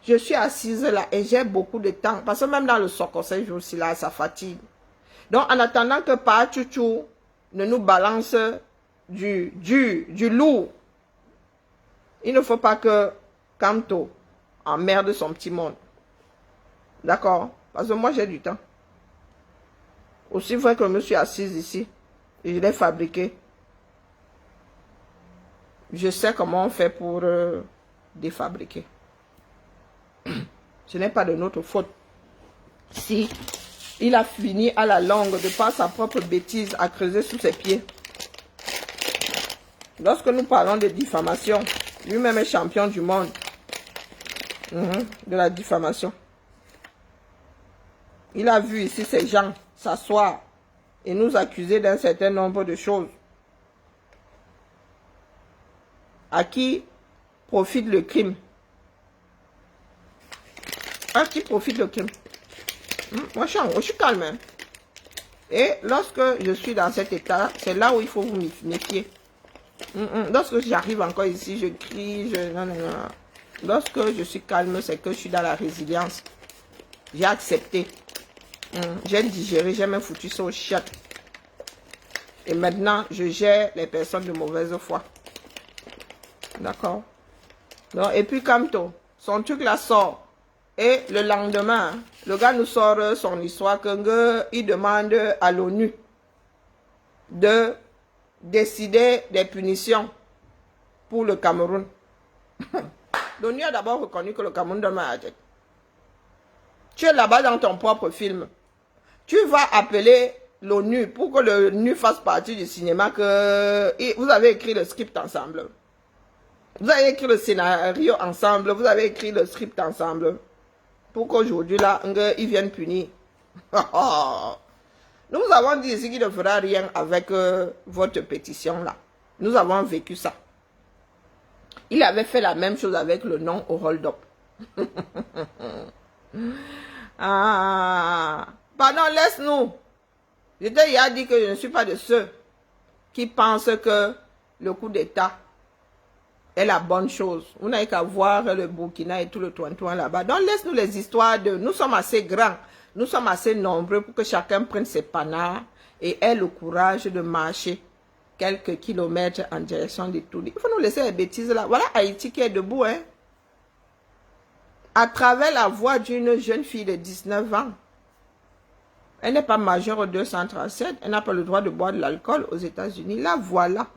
Je suis assise là et j'ai beaucoup de temps. Parce que même dans le soccer, ces jours-ci là, ça fatigue. Donc, en attendant que Pa Chouchou ne nous balance du lourd, il ne faut pas que Kamto emmerde son petit monde. D'accord? Parce que moi, j'ai du temps. Aussi vrai que je me suis assise ici et je l'ai fabriqué. Je sais comment on fait pour défabriquer. Ce n'est pas de notre faute. Si il a fini à la longue de par sa propre bêtise à creuser sous ses pieds. Lorsque nous parlons de diffamation, lui-même est champion du monde de la diffamation. Il a vu ici ces gens s'asseoir et nous accuser d'un certain nombre de choses. À qui profite le crime? À qui profite le crime? Moi, je suis calme. Hein? Et lorsque je suis dans cet état, c'est là où il faut vous méfier. Lorsque j'arrive encore ici, je crie, non. Lorsque je suis calme, c'est que je suis dans la résilience. J'ai accepté. J'ai digéré, j'ai même foutu ça au chat. Et maintenant, je gère les personnes de mauvaise foi. D'accord? Et puis, Kamto, son truc là sort. Et le lendemain, le gars nous sort son histoire qu'il demande à l'ONU de décider des punitions pour le Cameroun. L'ONU a d'abord reconnu que le Cameroun donne à la tête. Tu es là-bas dans ton propre film. Tu vas appeler l'ONU pour que l'ONU fasse partie du cinéma que vous avez écrit le script ensemble. Vous avez écrit le scénario ensemble. Vous avez écrit le script ensemble. Pour qu'aujourd'hui, là, ils viennent punir. Nous avons dit ici qu'il ne fera rien avec votre pétition, là. Nous avons vécu ça. Il avait fait la même chose avec le nom au hold-up. Pardon, laisse-nous. Je t'ai hier dit que je ne suis pas de ceux qui pensent que le coup d'État est la bonne chose. Vous n'avez qu'à voir le Burkina et tout le toin là-bas. Donc, laisse-nous les histoires de... Nous sommes assez grands, nous sommes assez nombreux pour que chacun prenne ses panards et ait le courage de marcher quelques kilomètres en direction de tout. Il faut nous laisser les bêtises là. Voilà Haïti qui est debout, hein. À travers la voix d'une jeune fille de 19 ans. Elle n'est pas majeure au 237. Elle n'a pas le droit de boire de l'alcool aux États-Unis. Là, voilà.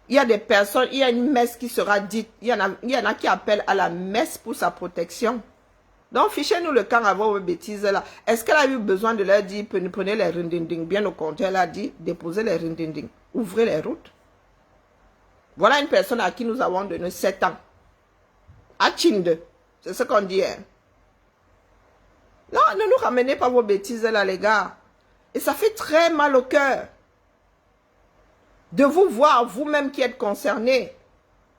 Il y a des personnes, il y a une messe qui sera dite. Il y en a qui appellent à la messe pour sa protection. Donc, fichez-nous le camp avant vos bêtises là. Est-ce qu'elle a eu besoin de leur dire, prenez les rindinding? Bien au contraire, elle a dit, déposez les rindinding. Ouvrez les routes. Voilà une personne à qui nous avons donné 7 ans. À Chinde. C'est ce qu'on dit. Hein. Non, ne nous ramenez pas vos bêtises là, les gars. Et ça fait très mal au cœur. De vous voir, vous-même qui êtes concernés,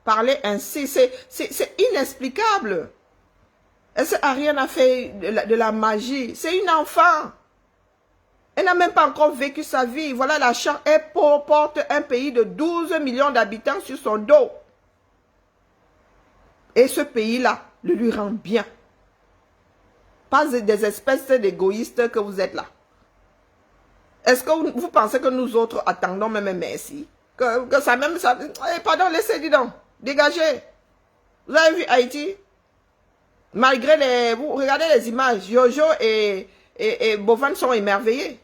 parler ainsi, c'est inexplicable. Est-ce qu'Ariane a fait de la magie? C'est une enfant. Elle n'a même pas encore vécu sa vie. Voilà, la chance, elle porte un pays de 12 millions d'habitants sur son dos. Et ce pays-là le lui rend bien. Pas des espèces d'égoïstes que vous êtes là. Est-ce que vous pensez que nous autres attendons même merci? Que ça même... Ça, pardon, laissez, dis donc. Dégagez. Vous avez vu Haïti? Malgré les... Vous regardez les images. Jojo et Bovan sont émerveillés.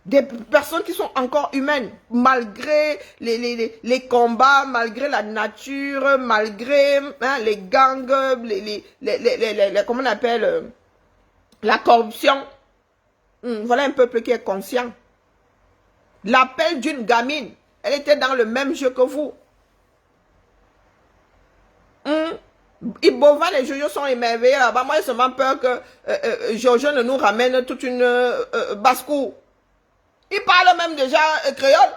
Des personnes qui sont encore humaines. Malgré les combats, malgré la nature, malgré les gangs, comment on appelle... la corruption. Voilà un peuple qui est conscient. L'appel d'une gamine, elle était dans le même jeu que vous. Bovan et Jojo sont émerveillés là-bas. Moi, j'ai seulement peur que Jojo ne nous ramène toute une basse-cour. Il parle même déjà créole.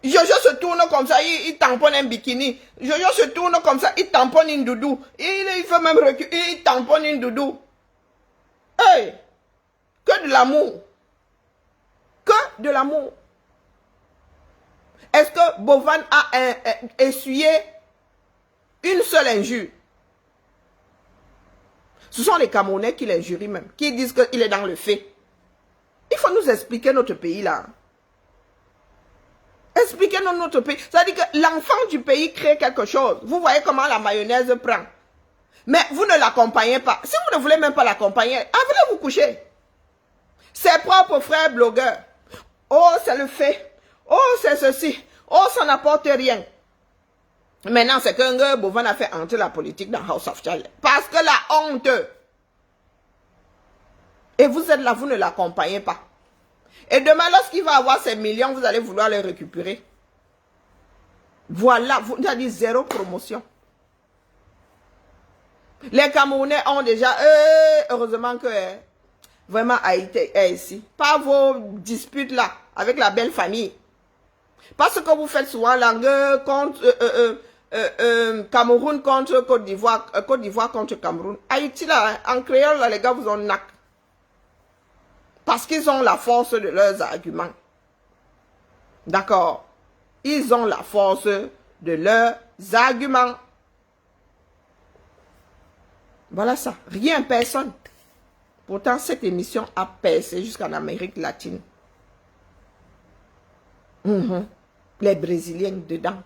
Jojo se tourne comme ça, il tamponne un bikini. Jojo se tourne comme ça, il tamponne une doudou. Il fait même reculer, il tamponne une doudou. Hey! Que de l'amour. Que de l'amour. Est-ce que Bovan a essuyé une seule injure? Ce sont les Camerounais qui l'injurient même, qui disent qu'il est dans le fait. Il faut nous expliquer notre pays là. Expliquez-nous notre pays. Ça veut dire que l'enfant du pays crée quelque chose. Vous voyez comment la mayonnaise prend. Mais vous ne l'accompagnez pas. Si vous ne voulez même pas l'accompagner, allez vous coucher. Ses propres frères blogueurs. Oh, c'est le fait. Oh, c'est ceci. Oh, ça n'apporte rien. Maintenant, c'est qu'un Bovan a fait entrer la politique dans House of Child. Parce que la honte. Et vous êtes là, vous ne l'accompagnez pas. Et demain, lorsqu'il va avoir ces millions, vous allez vouloir les récupérer. Voilà, vous avez dit zéro promotion. Les Camerounais ont déjà, heureusement que vraiment Haïti est ici. Pas vos disputes là, avec la belle famille. Parce que vous faites souvent langue contre Cameroun contre Côte d'Ivoire, Côte d'Ivoire contre Cameroun. Haïti là, en créole là, les gars vous ont nac. Parce qu'ils ont la force de leurs arguments. D'accord? Ils ont la force de leurs arguments. Voilà ça. Rien, personne. Pourtant, cette émission a percé jusqu'en Amérique latine. Les Brésiliens dedans.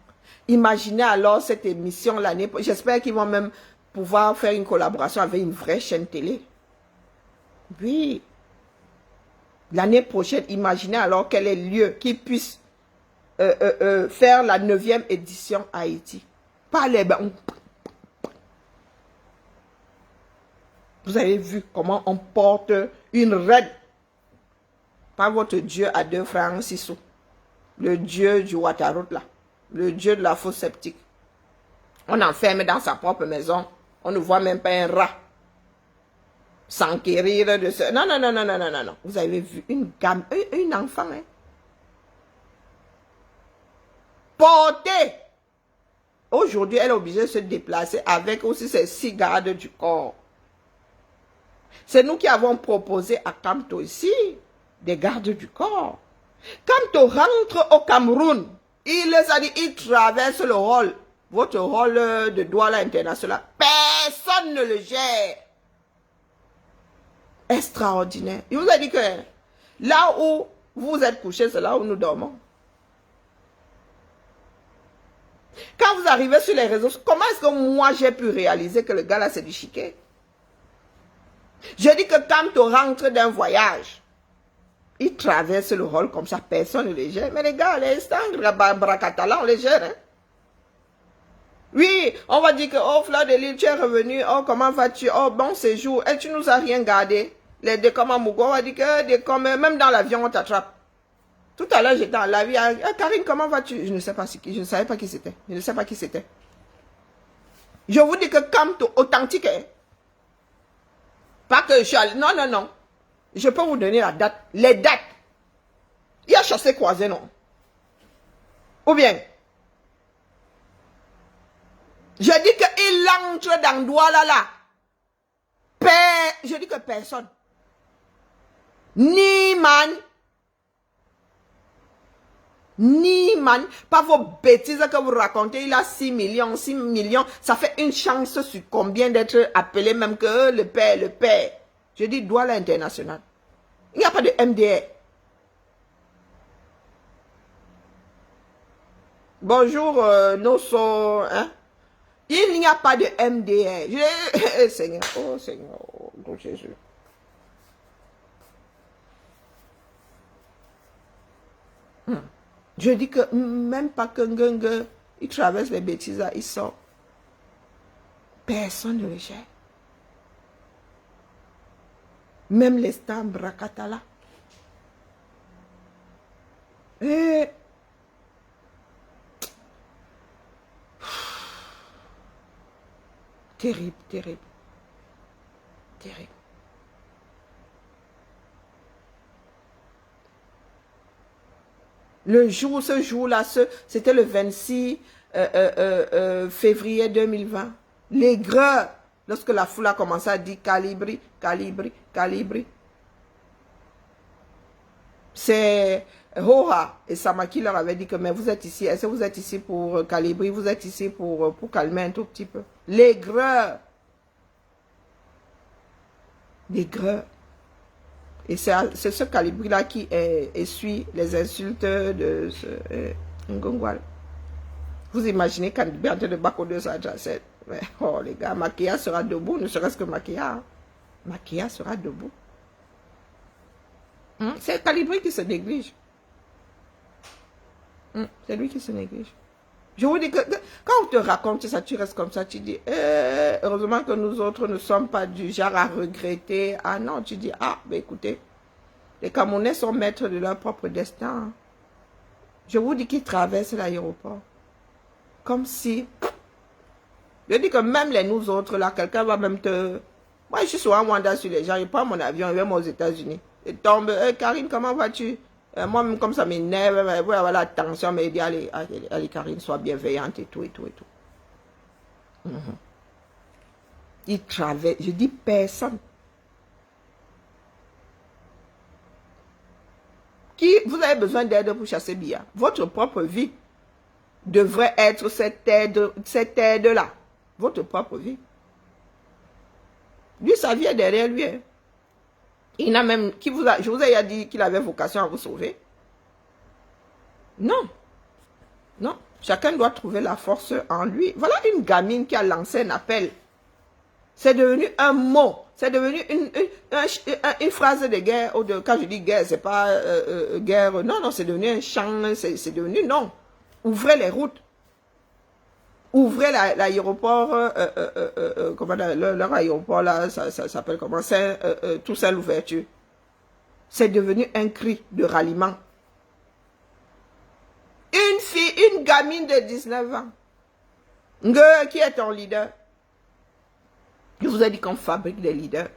Imaginez alors cette émission l'année prochaine. J'espère qu'ils vont même pouvoir faire une collaboration avec une vraie chaîne télé. Oui. L'année prochaine, imaginez alors quel est le lieu qui puisse faire la 9e édition à Haïti. Pas les... Vous avez vu comment on porte une reine. Pas votre Dieu à 2 francs 6 sous. Le Dieu du Waterroute là. Le Dieu de la fosse sceptique. On enferme dans sa propre maison. On ne voit même pas un rat s'enquérir de ce... Non, non, non, non, non, non, non, non. Vous avez vu une gamme, une enfant, hein. Portée. Aujourd'hui, elle est obligée de se déplacer avec aussi ses 6 gardes du corps. C'est nous qui avons proposé à Kamto ici des gardes du corps. Kamto rentre au Cameroun. Il les a dit, il traverse le rôle. Votre rôle de douane international. Personne ne le gère. Extraordinaire. Il vous a dit que là où vous êtes couché, c'est là où nous dormons. Quand vous arrivez sur les réseaux, comment est-ce que moi j'ai pu réaliser que le gars là c'est du chiquet? Je dis que quand tu rentres d'un voyage, il traverse le rôle comme ça, personne ne les gère. Mais les gars, les stangres, Bracatala, on les gère. Hein? Oui, on va dire que, oh, Fleur de Lille, tu es revenu, oh, comment vas-tu, oh, bon séjour, et tu nous as rien gardé. Les décoms à Mougo, on va dire que même dans l'avion, on t'attrape. Tout à l'heure, j'étais en l'avion, Karine, comment vas-tu? Je ne sais pas je ne savais pas qui c'était. Je ne sais pas qui c'était. Je vous dis que quand tu authentique, hein? Pas que je suis allé, non, non, non. Je peux vous donner la date, les dates. Il y a chassé croisé, non? Ou bien, je dis qu'il entre dans Douala là. Je dis que personne. Ni man. Ni man. Pas vos bêtises que vous racontez. Il a 6 millions, 6 millions. Ça fait une chance sur combien d'être appelé même que le père, le père. Je dis Douala international. Il n'y a pas de MDR. Bonjour, Nosso, hein? Il n'y a pas de MDR. Seigneur, oh Seigneur, oh Jésus. Je dis que même pas que il traverse les bêtises là, il sort. Personne ne le gère. Même les stars Bracatala. Et terrible, terrible. Terrible. Le jour, ce jour-là, c'était le 26 février 2020. L'aigreur, lorsque la foule a commencé à dire calibri, calibri, calibri. C'est Hoha et Samaki leur avait dit que mais vous êtes ici, est-ce que vous êtes ici pour calibrer, vous êtes ici pour calmer un tout petit peu. L'aigreur. L'aigreur. Et c'est ce calibri-là qui essuie les insultes de ce Ngongwal. Vous imaginez quand il est en train de battre de sa jacette. Oh les gars, Makia sera debout, ne serait-ce que Makia. Makia sera debout. C'est Calibri qui se néglige. C'est lui qui se néglige. Je vous dis que quand on te raconte ça, tu restes comme ça, tu dis, heureusement que nous autres ne sommes pas du genre à regretter. Ah non, tu dis, ah, ben écoutez, les Camerounais sont maîtres de leur propre destin. Je vous dis qu'ils traversent l'aéroport. Comme si, je dis que même les nous autres, là, quelqu'un va même te... Moi, je suis souvent à Rwanda sur les gens, je prends mon avion, je vais aux États-Unis. Et tombe, Karine, comment vas-tu? Moi-même, comme ça m'énerve, avoir la tension, mais il dit, allez, Karine, sois bienveillante et tout, et tout, et tout. Il traverse, je dis personne. Qui, vous avez besoin d'aide pour chasser Bia. Votre propre vie devrait être cette aide-là. Votre propre vie. Lui, sa vie est derrière lui. Hein. Il n'a même, je vous ai dit qu'il avait vocation à vous sauver. Non. Non. Chacun doit trouver la force en lui. Voilà une gamine qui a lancé un appel. C'est devenu un mot. C'est devenu une phrase de guerre. Quand je dis guerre, c'est pas guerre. Non, non, c'est devenu un chant. C'est devenu, non. Ouvrez les routes. Ouvrez l'aéroport. Comment leur aéroport là, ça s'appelle comment? Toussaint Louverture. C'est devenu un cri de ralliement. Une fille, une gamine de 19 ans. Qui est ton leader? Je vous ai dit qu'on fabrique des leaders.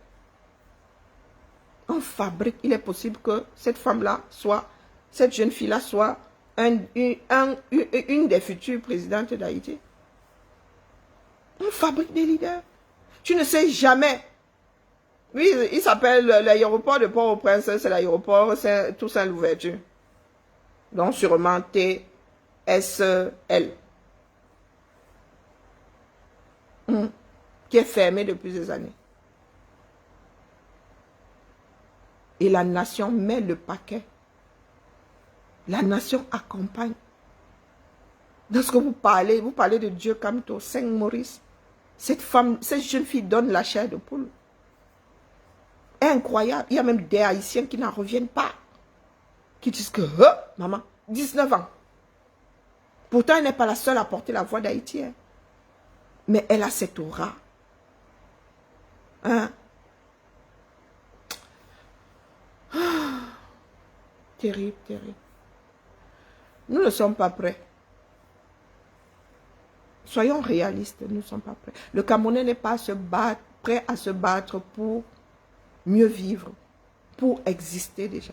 On fabrique. Il est possible que cette femme-là soit, cette jeune fille-là soit une des futures présidentes d'Haïti. On fabrique des leaders. Tu ne sais jamais. Oui, il s'appelle l'aéroport de Port-au-Prince, c'est l'aéroport Toussaint Louverture. Donc sûrement TSL. Qui est fermé depuis des années. Et la nation met le paquet. La nation accompagne. Lorsque vous parlez de Dieu Kamto, Saint-Maurice. Cette jeune fille donne la chair de poule. Incroyable. Il y a même des Haïtiens qui n'en reviennent pas. Qui disent que, maman, 19 ans. Pourtant, elle n'est pas la seule à porter la voix d'Haïti. Hein. Mais elle a cette aura. Hein? Terrible, terrible. Nous ne sommes pas prêts. Soyons réalistes, nous ne sommes pas prêts. Le Camerounais n'est pas prêt à se battre pour mieux vivre, pour exister déjà.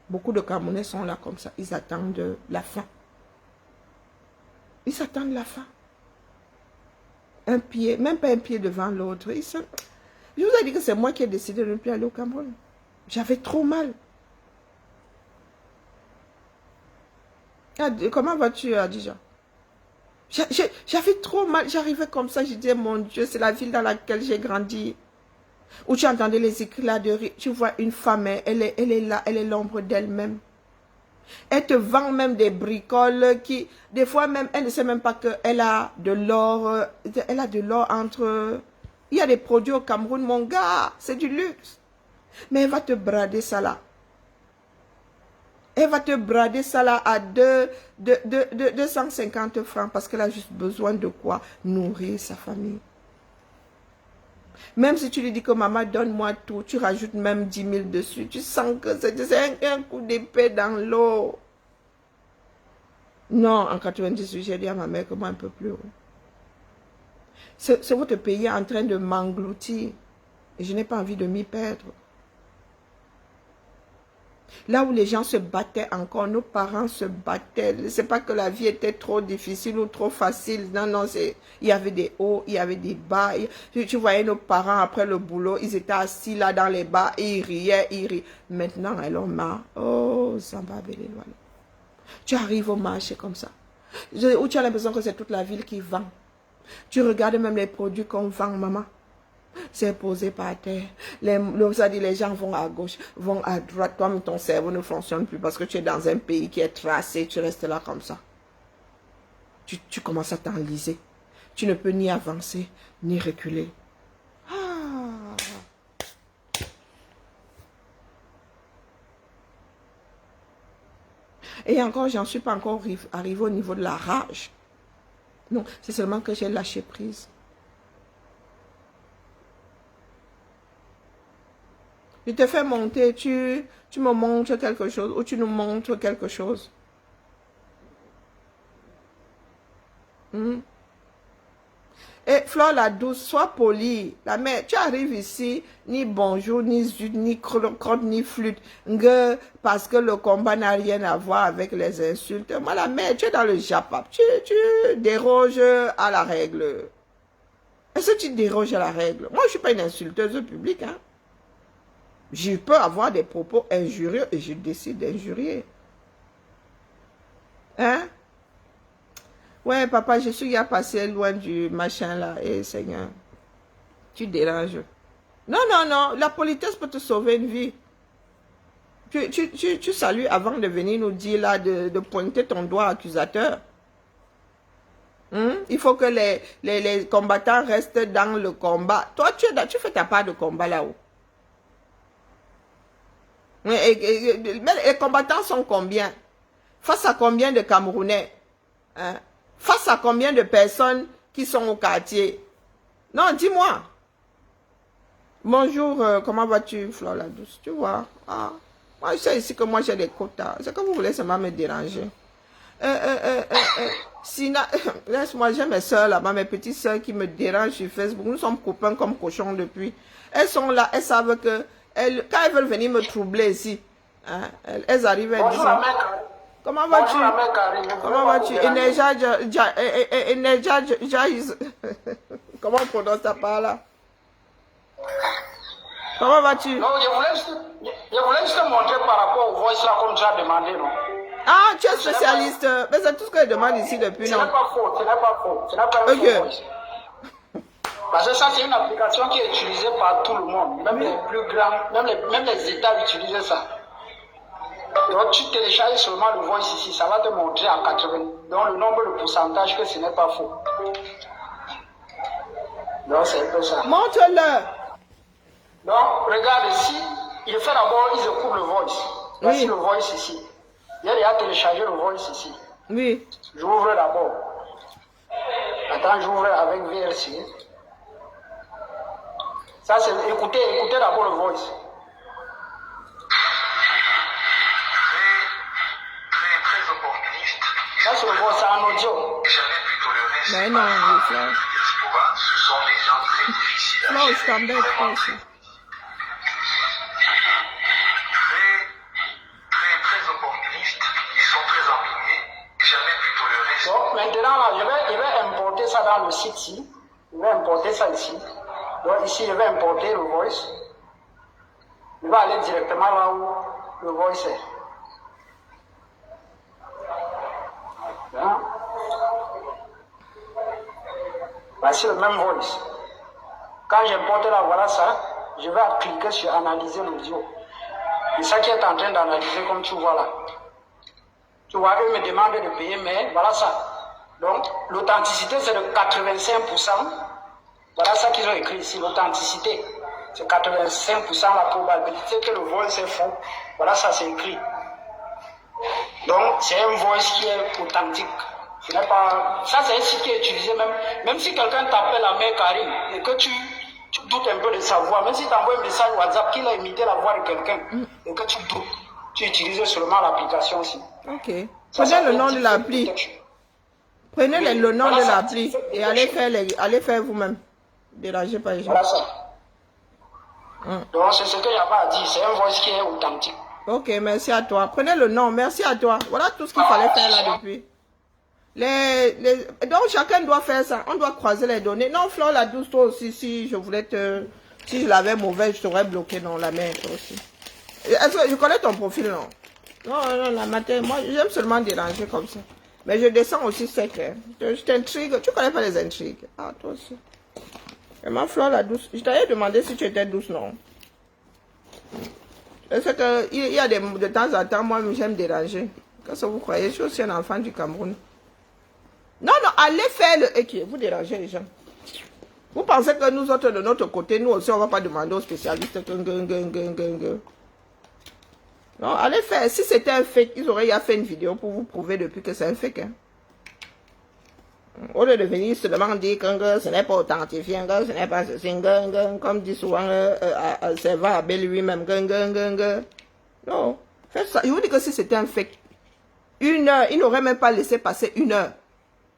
Beaucoup de Camerounais sont là comme ça, ils attendent la fin. Ils attendent la fin. Un pied, même pas un pied devant l'autre. Je vous ai dit que c'est moi qui ai décidé de ne plus aller au Cameroun. J'avais trop mal. Comment vas-tu, Adija? J'avais trop mal. J'arrivais comme ça, je disais, mon Dieu, c'est la ville dans laquelle j'ai grandi. Où tu entendais les éclats de rire. Tu vois une femme, elle est là, elle est l'ombre d'elle-même. Elle te vend même des bricoles qui, des fois même, elle ne sait même pas qu'elle a de l'or. Elle a de l'or entre... Il y a des produits au Cameroun, mon gars, c'est du luxe. Mais elle va te brader ça là. Elle va te brader ça là à 250 francs parce qu'elle a juste besoin de quoi? Nourrir sa famille. Même si tu lui dis que maman, donne-moi tout, tu rajoutes même 10 000 dessus. Tu sens que c'est un coup d'épée dans l'eau. Non, en 98, j'ai dit à ma mère que moi, un peu plus haut. C'est votre pays en train de m'engloutir. Et je n'ai pas envie de m'y perdre. Là où les gens se battaient encore, nos parents se battaient. C'est pas que la vie était trop difficile ou trop facile. Non, non, il y avait des hauts, il y avait des bas. Tu voyais nos parents après le boulot, ils étaient assis là dans les bas et ils riaient, ils riaient. Maintenant, ils ont marre. Oh, Samba Belelwala. Tu arrives au marché comme ça, où tu as l'impression que c'est toute la ville qui vend. Tu regardes même les produits qu'on vend, maman. C'est posé par terre. Les gens vont à gauche, vont à droite. Toi, ton cerveau ne fonctionne plus parce que tu es dans un pays qui est tracé. Tu restes là comme ça. Tu commences à t'enliser. Tu ne peux ni avancer, ni reculer. Ah. Et encore, j'en suis pas encore arrivé au niveau de la rage. Non, c'est seulement que j'ai lâché prise. Je te fais monter, tu me montres quelque chose ou tu nous montres quelque chose. Et Flore la douce, sois polie. La mère, tu arrives ici, ni bonjour, ni zut, ni crotte, ni flûte. Parce que le combat n'a rien à voir avec les insultes. Moi, la mère, tu es dans le Japap. Tu déroges à la règle. Est-ce que tu déroges à la règle? Moi, je ne suis pas une insulteuse publique, hein. Je peux avoir des propos injurieux et je décide d'injurier. Hein? Ouais, papa, je suis passé loin du machin là. Eh, Seigneur, tu déranges. Non, non, non, la politesse peut te sauver une vie. Tu salues avant de venir nous dire là, de pointer ton doigt accusateur. Il faut que les combattants restent dans le combat. Toi, tu fais ta part de combat là-haut. Mais les combattants sont combien? Face à combien de Camerounais? Hein? Face à combien de personnes qui sont au quartier? Non, dis-moi. Bonjour, comment vas-tu, Flore la douce? Tu vois? Ah, moi, je sais ici que moi, j'ai des quotas. C'est que vous voulez seulement me déranger. Sina, laisse-moi, j'ai mes soeurs là-bas, mes petites soeurs qui me dérangent sur Facebook. Nous sommes copains comme cochons depuis. Elles sont là, elles savent que quand elles veulent venir me troubler ici, hein, elles arrivent à dire... Comment vas-tu? Comment vas-tu? Comment on prononce ta part là? Comment vas-tu? Non, je voulais juste te montrer par rapport au voice là comme tu as demandé, non? Ah, tu es spécialiste. Mais c'est tout ce que je demande ici depuis, non? Ce n'est pas faux, ce n'est pas faux. Ce n'est pas un faux voice. Parce que ça, c'est une application qui est utilisée par tout le monde. Même les plus grands, même les États utilisent ça. Donc, tu télécharges seulement le voice ici, ça va te montrer en 80. Donc, le nombre de pourcentage que ce n'est pas faux. Donc, c'est un peu ça. Montre-le. Donc, regarde ici, il fait d'abord, il écoute le voice. Voici le voice ici. Il a téléchargé le voice ici. Oui. J'ouvre d'abord. Attends, j'ouvre avec VLC. Ça, c'est écoutez d'abord le voice. Très opportuniste. Ça, c'est le voice, c'est en audio. Jamais pu tolérer. Mais non, oui, ce sont des gens très difficiles à gérer. Très opportunistes. Ils sont très embêtés. Jamais pu tolérer. Donc, maintenant, là, je vais importer ça dans le site ici. Je vais importer ça ici. Donc ici, je vais importer le voice. Je vais aller directement là où le voice est. Hein? Voici le même voice. Quand j'importe là, voilà ça, je vais cliquer sur analyser l'audio. C'est ça qui est en train d'analyser comme tu vois là. Tu vois, eux me demandent de payer, mais voilà ça. Donc, l'authenticité, c'est de 85%. Voilà ça qu'ils ont écrit ici, l'authenticité. C'est 85% la probabilité que le voice est faux. Voilà ça, c'est écrit. Donc, c'est un voice qui est authentique. Ce n'est pas... Ça, c'est un site qui est utilisé même si quelqu'un t'appelle la mère Karine et que tu doutes un peu de sa voix, même si tu envoies un message WhatsApp qu'il a imité la voix de quelqu'un et que tu doutes, tu utilises seulement l'application aussi. Ok. Prenez le nom de l'appli. Prenez le nom de l'appli et allez faire vous-même. Dérangez pas les gens. Voilà ça. Donc, c'est ce qu'il n'y a pas à dire. C'est un voice qui est authentique. Ok, merci à toi. Prenez le nom, merci à toi. Voilà tout ce qu'il fallait faire là depuis. Donc chacun doit faire ça. On doit croiser les données. Non, Flore la douce, toi aussi, si je voulais te... Si je l'avais mauvais, je t'aurais bloqué dans la main, toi aussi. Est-ce que je connais ton profil, non? Non, non, la matin, moi, j'aime seulement déranger comme ça. Mais je descends aussi sec. Hein. Je t'intrigue. Tu connais pas les intrigues? Ah, toi aussi. Vraiment, Flore la douce. Je t'avais demandé si tu étais douce, non? C'est que il y a de temps en temps, moi, j'aime déranger. Qu'est-ce que vous croyez? Je suis aussi un enfant du Cameroun. Non, non, allez faire le équipe. Vous dérangez les gens. Vous pensez que nous autres, de notre côté, nous aussi, on ne va pas demander aux spécialistes que... Non, allez faire. Si c'était un fake, ils auraient fait une vidéo pour vous prouver depuis que c'est un fake. Hein. Au lieu de venir seulement dire que ce n'est pas authentifié, que ce n'est pas ceci, comme dit souvent Serva Abel lui-même. Non, faites ça. Je vous dis que si c'était un fake, 1 heure, il n'aurait même pas laissé passer 1 heure.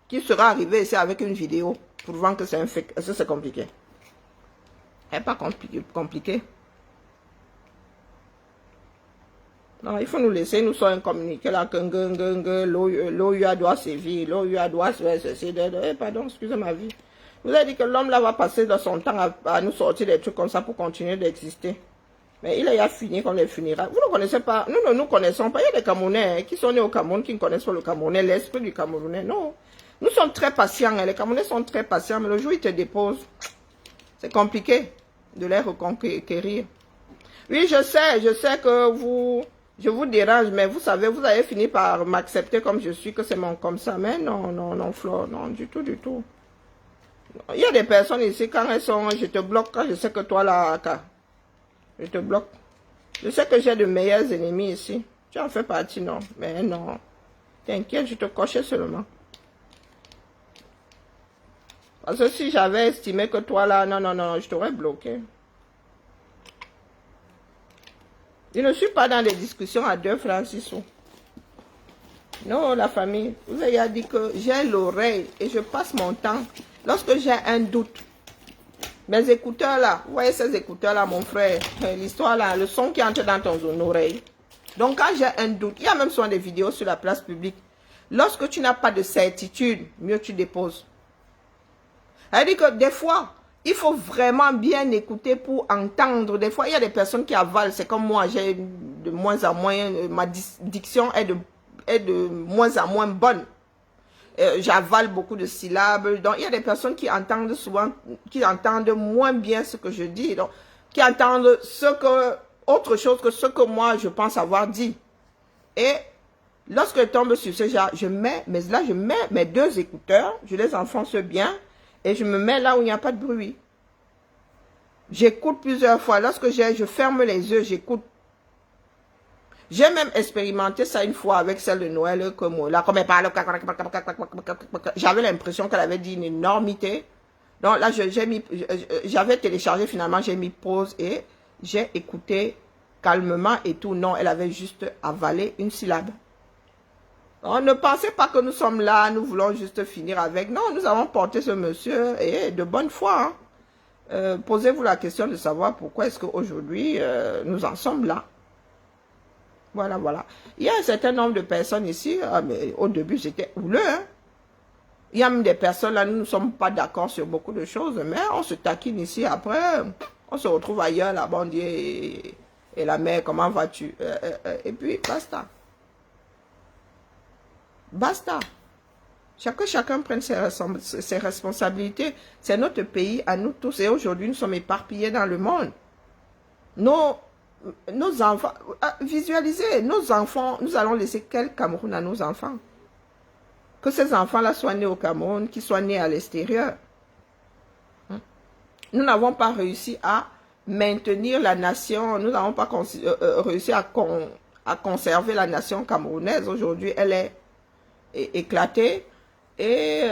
Qui sera arrivé ici avec une vidéo pour voir que c'est un fake. Est-ce que c'est compliqué? C'est pas compliqué. Non, il faut nous laisser, nous sommes communiqués là, que l'OUA doit sévir, l'OUA doit se faire ceci, pardon, excusez ma vie. Vous avez dit que l'homme là va passer de son temps à nous sortir des trucs comme ça pour continuer d'exister. Mais il a fini comme les funérailles. Vous ne connaissez pas, nous ne nous connaissons pas. Il y a des Camerounais qui sont nés au Cameroun qui ne connaissent pas le Camerounais, l'esprit du Camerounais, non. Nous sommes très patients, hein. Les Camerounais sont très patients, mais le jour où ils te déposent, c'est compliqué de les reconquérir. Oui, je sais que je vous dérange, mais vous savez, vous avez fini par m'accepter comme je suis, que c'est comme ça. Mais non, non, non, Flore, non, du tout, du tout. Il y a des personnes ici, quand elles sont, je te bloque, quand je sais que toi là, je te bloque. Je sais que j'ai de meilleurs ennemis ici. Tu en fais partie, non? Mais non. T'inquiète, je te cochais seulement. Parce que si j'avais estimé que toi là, non, non, non, je t'aurais bloqué. Je ne suis pas dans des discussions à 2 francs 6 sous. Non, la famille, vous avez dit que j'ai l'oreille et je passe mon temps. Lorsque j'ai un doute, mes écouteurs là, vous voyez ces écouteurs là, mon frère, l'histoire là, le son qui entre dans ton oreille. Donc quand j'ai un doute, il y a même souvent des vidéos sur la place publique. Lorsque tu n'as pas de certitude, mieux tu déposes. C'est-à-dire que des fois, il faut vraiment bien écouter pour entendre. Des fois, il y a des personnes qui avalent. C'est comme moi, j'ai de moins en moins, ma diction est de moins en moins bonne. J'avale beaucoup de syllabes. Donc, il y a des personnes qui entendent souvent, qui entendent moins bien ce que je dis. Donc, qui entendent autre chose que ce que moi, je pense avoir dit. Et lorsque je tombe sur ce genre, je mets mes 2 écouteurs, je les enfonce bien. Et je me mets là où il n'y a pas de bruit. J'écoute plusieurs fois. Lorsque je ferme les yeux, j'écoute. J'ai même expérimenté ça une fois avec celle de Noël, comme là, comme elle parle. J'avais l'impression qu'elle avait dit une énormité. Donc là, j'avais téléchargé finalement, j'ai mis pause et j'ai écouté calmement et tout. Non, elle avait juste avalé une syllabe. On ne pensez pas que nous sommes là, nous voulons juste finir avec. Non, nous avons porté ce monsieur et de bonne foi. Hein. Posez-vous la question de savoir pourquoi est-ce qu'aujourd'hui, nous en sommes là. Voilà, voilà. Il y a un certain nombre de personnes ici, mais au début, c'était houleux. Hein. Il y a même des personnes là, nous ne sommes pas d'accord sur beaucoup de choses, mais on se taquine ici. Après, on se retrouve ailleurs, là, bon Dieu, et la mère, comment vas-tu? Et puis, basta. Basta. Chacun prenne ses responsabilités. C'est notre pays à nous tous. Et aujourd'hui, nous sommes éparpillés dans le monde. Nos enfants, visualisez, nos enfants, nous allons laisser quel Cameroun à nos enfants? Que ces enfants-là soient nés au Cameroun, qu'ils soient nés à l'extérieur. Nous n'avons pas réussi à maintenir la nation. Nous n'avons pas réussi à conserver la nation camerounaise. Aujourd'hui, elle est éclaté et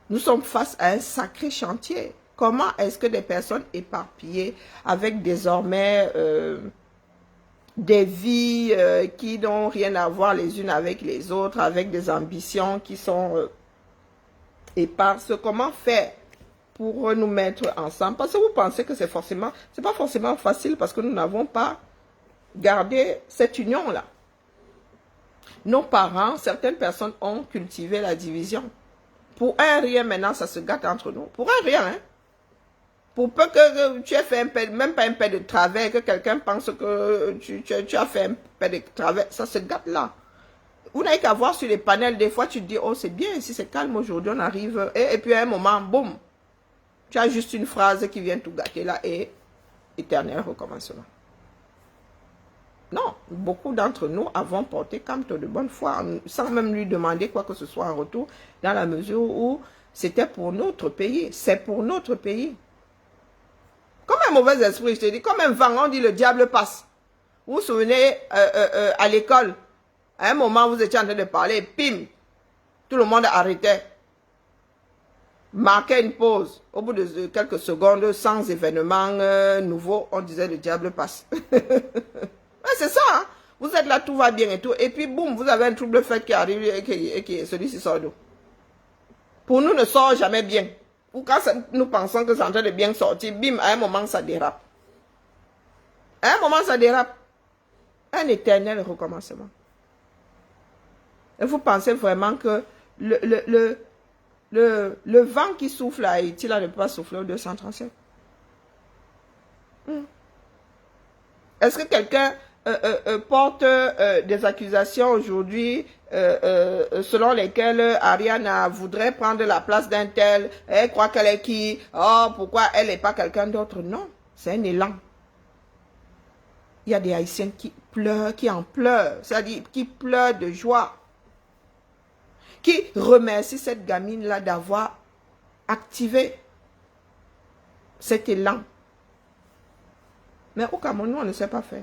nous sommes face à un sacré chantier. Comment est-ce que des personnes éparpillées avec désormais des vies qui n'ont rien à voir les unes avec les autres, avec des ambitions qui sont éparses, comment faire pour nous mettre ensemble? Parce que vous pensez que c'est pas forcément facile parce que nous n'avons pas garder cette union-là. Nos parents, certaines personnes ont cultivé la division. Pour un rien, maintenant, ça se gâte entre nous. Pour un rien, hein. Pour peu que tu aies fait un peu, même pas un peu de travers, que quelqu'un pense que tu as fait un peu de travers, ça se gâte là. Vous n'avez qu'à voir sur les panels, des fois tu te dis, oh c'est bien, ici c'est calme, aujourd'hui on arrive, et puis à un moment, boum, tu as juste une phrase qui vient tout gâter là, et éternel recommencement. Non, beaucoup d'entre nous avons porté Kamto de bonne foi, sans même lui demander quoi que ce soit en retour, dans la mesure où c'était pour notre pays, c'est pour notre pays. Comme un mauvais esprit, je te dis, comme un vent, on dit le diable passe. Vous vous souvenez, à l'école, à un moment, vous étiez en train de parler, pim, tout le monde arrêtait. Marquait une pause. Au bout de quelques secondes, sans événement nouveau, on disait le diable passe. C'est ça, hein? Vous êtes là, tout va bien et tout. Et puis, boum, vous avez un trouble fait qui arrive et qui celui-ci sort d'où? Pour nous, ne sort jamais bien. Ou quand nous pensons que c'est en train de bien sortir, bim, à un moment, ça dérape. À un moment, ça dérape. Un éternel recommencement. Et vous pensez vraiment que le vent qui souffle à Haïti, là, ne peut pas souffler au 237? Est-ce que quelqu'un porte des accusations aujourd'hui selon lesquelles Ariane voudrait prendre la place d'un tel, elle croit qu'elle est qui, oh pourquoi elle n'est pas quelqu'un d'autre? Non, c'est un élan. Il y a des Haïtiens qui pleurent, qui en pleurent, c'est-à-dire qui pleurent de joie, qui remercient cette gamine-là d'avoir activé cet élan. Mais au Cameroun, on ne sait pas faire.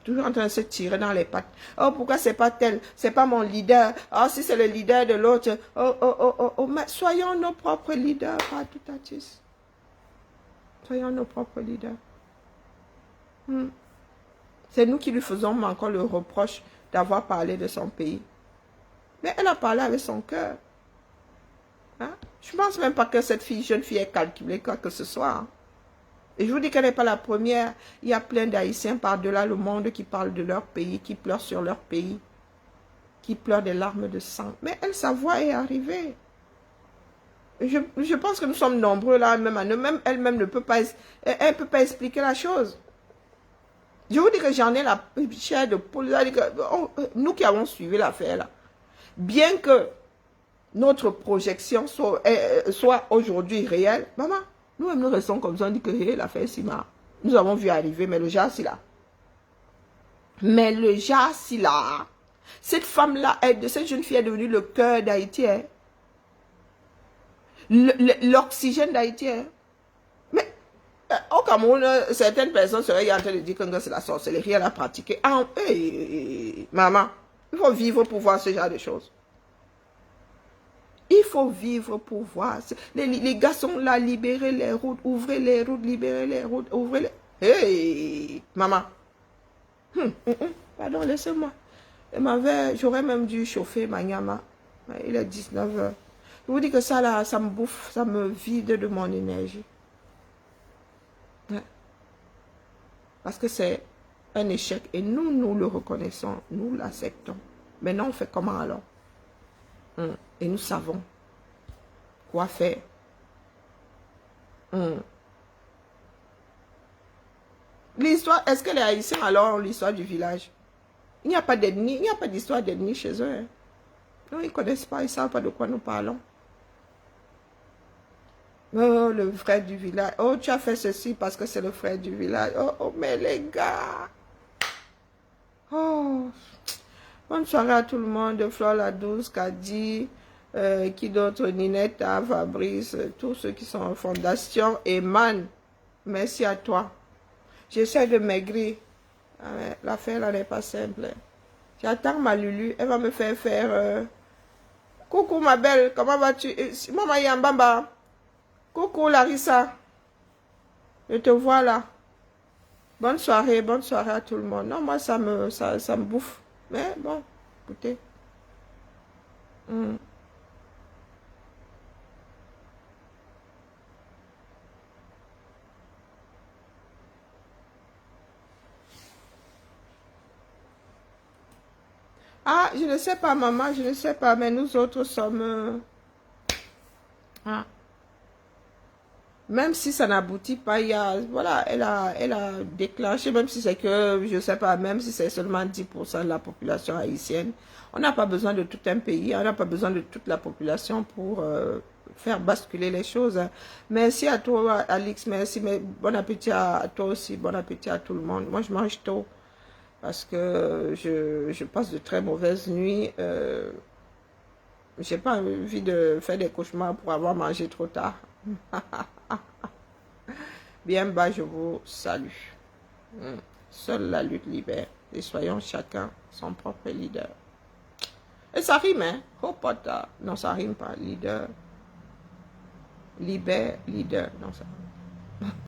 Toujours en train de se tirer dans les pattes. Oh, pourquoi c'est pas tel? C'est pas mon leader. Oh, si c'est le leader de l'autre. Oh. Mais soyons nos propres leaders, pas tout à tous. Soyons nos propres leaders. C'est nous qui lui faisons encore le reproche d'avoir parlé de son pays. Mais elle a parlé avec son cœur. Hein? Je ne pense même pas que cette jeune fille ait calculé quoi que ce soit. Hein? Et je vous dis qu'elle n'est pas la première. Il y a plein d'Haïtiens par-delà le monde qui parlent de leur pays, qui pleurent sur leur pays, qui pleurent des larmes de sang. Mais elle, sa voix est arrivée. Je pense que nous sommes nombreux là, même elle-même ne peut pas, elle peut pas expliquer la chose. Je vous dis que j'en ai la chair de poule. Nous qui avons suivi l'affaire là, bien que notre projection soit aujourd'hui réelle, maman, nous-mêmes nous restons comme ça, on dit que hey, l'affaire est si marre. Nous avons vu arriver, mais le jas, là. Mais le jas, là, cette femme-là, cette jeune fille est devenue le cœur d'Haïti. Hein? L'oxygène d'Haïti. Hein? Mais au Cameroun, certaines personnes seraient en train de dire que c'est la sorcellerie, elle a pratiqué. Ah, maman, il faut vivre pour voir ce genre de choses. Il faut vivre pour voir. Les gars sont là, libérer les routes, ouvrez les routes, libérer les routes, ouvrez les... Hey, maman. Pardon, laissez-moi. J'aurais même dû chauffer ma nyama. Il est 19 h. Je vous dis que ça, là, ça me bouffe, ça me vide de mon énergie. Ouais. Parce que c'est un échec. Et nous le reconnaissons, nous l'acceptons. Maintenant, on fait comment alors? Et nous savons quoi faire. L'histoire, est-ce que les Haïtiens alors ont l'histoire du village? Il n'y a pas d'ethnie, il n'y a pas d'histoire d'ethnie chez eux. Hein. Non, ils ne connaissent pas, ils ne savent pas de quoi nous parlons. Oh, le frère du village. Oh, tu as fait ceci parce que c'est le frère du village. Oh, mais les gars. Oh. Bonne soirée à tout le monde. Flore la douce, Kadi, qui d'autre, Ninetta, Fabrice, tous ceux qui sont en fondation. Eman, merci à toi. J'essaie de maigrir. L'affaire là n'est pas simple. J'attends ma Lulu. Elle va me faire coucou ma belle, comment vas-tu? Maman Yambamba. Coucou Larissa. Je te vois là. Bonne soirée à tout le monde. Non, moi ça me bouffe. Mais bon, écoutez. Ah, je ne sais pas, maman, je ne sais pas, mais nous autres sommes... ah. Même si ça n'aboutit pas, il y a, voilà, elle a déclenché, même si c'est que, je ne sais pas, même si c'est seulement 10% de la population haïtienne, on n'a pas besoin de tout un pays, on n'a pas besoin de toute la population pour faire basculer les choses. Merci à toi, Alix, merci, mais bon appétit à toi aussi, bon appétit à tout le monde. Moi, je mange tôt parce que je passe de très mauvaises nuits. J'ai pas envie de faire des cauchemars pour avoir mangé trop tard. Bien bas, je vous salue. Seule la lutte libère. Et soyons chacun son propre leader. Et ça rime, hein? Hopota. Non, ça rime pas. Leader. Libère, leader. Non, ça rime.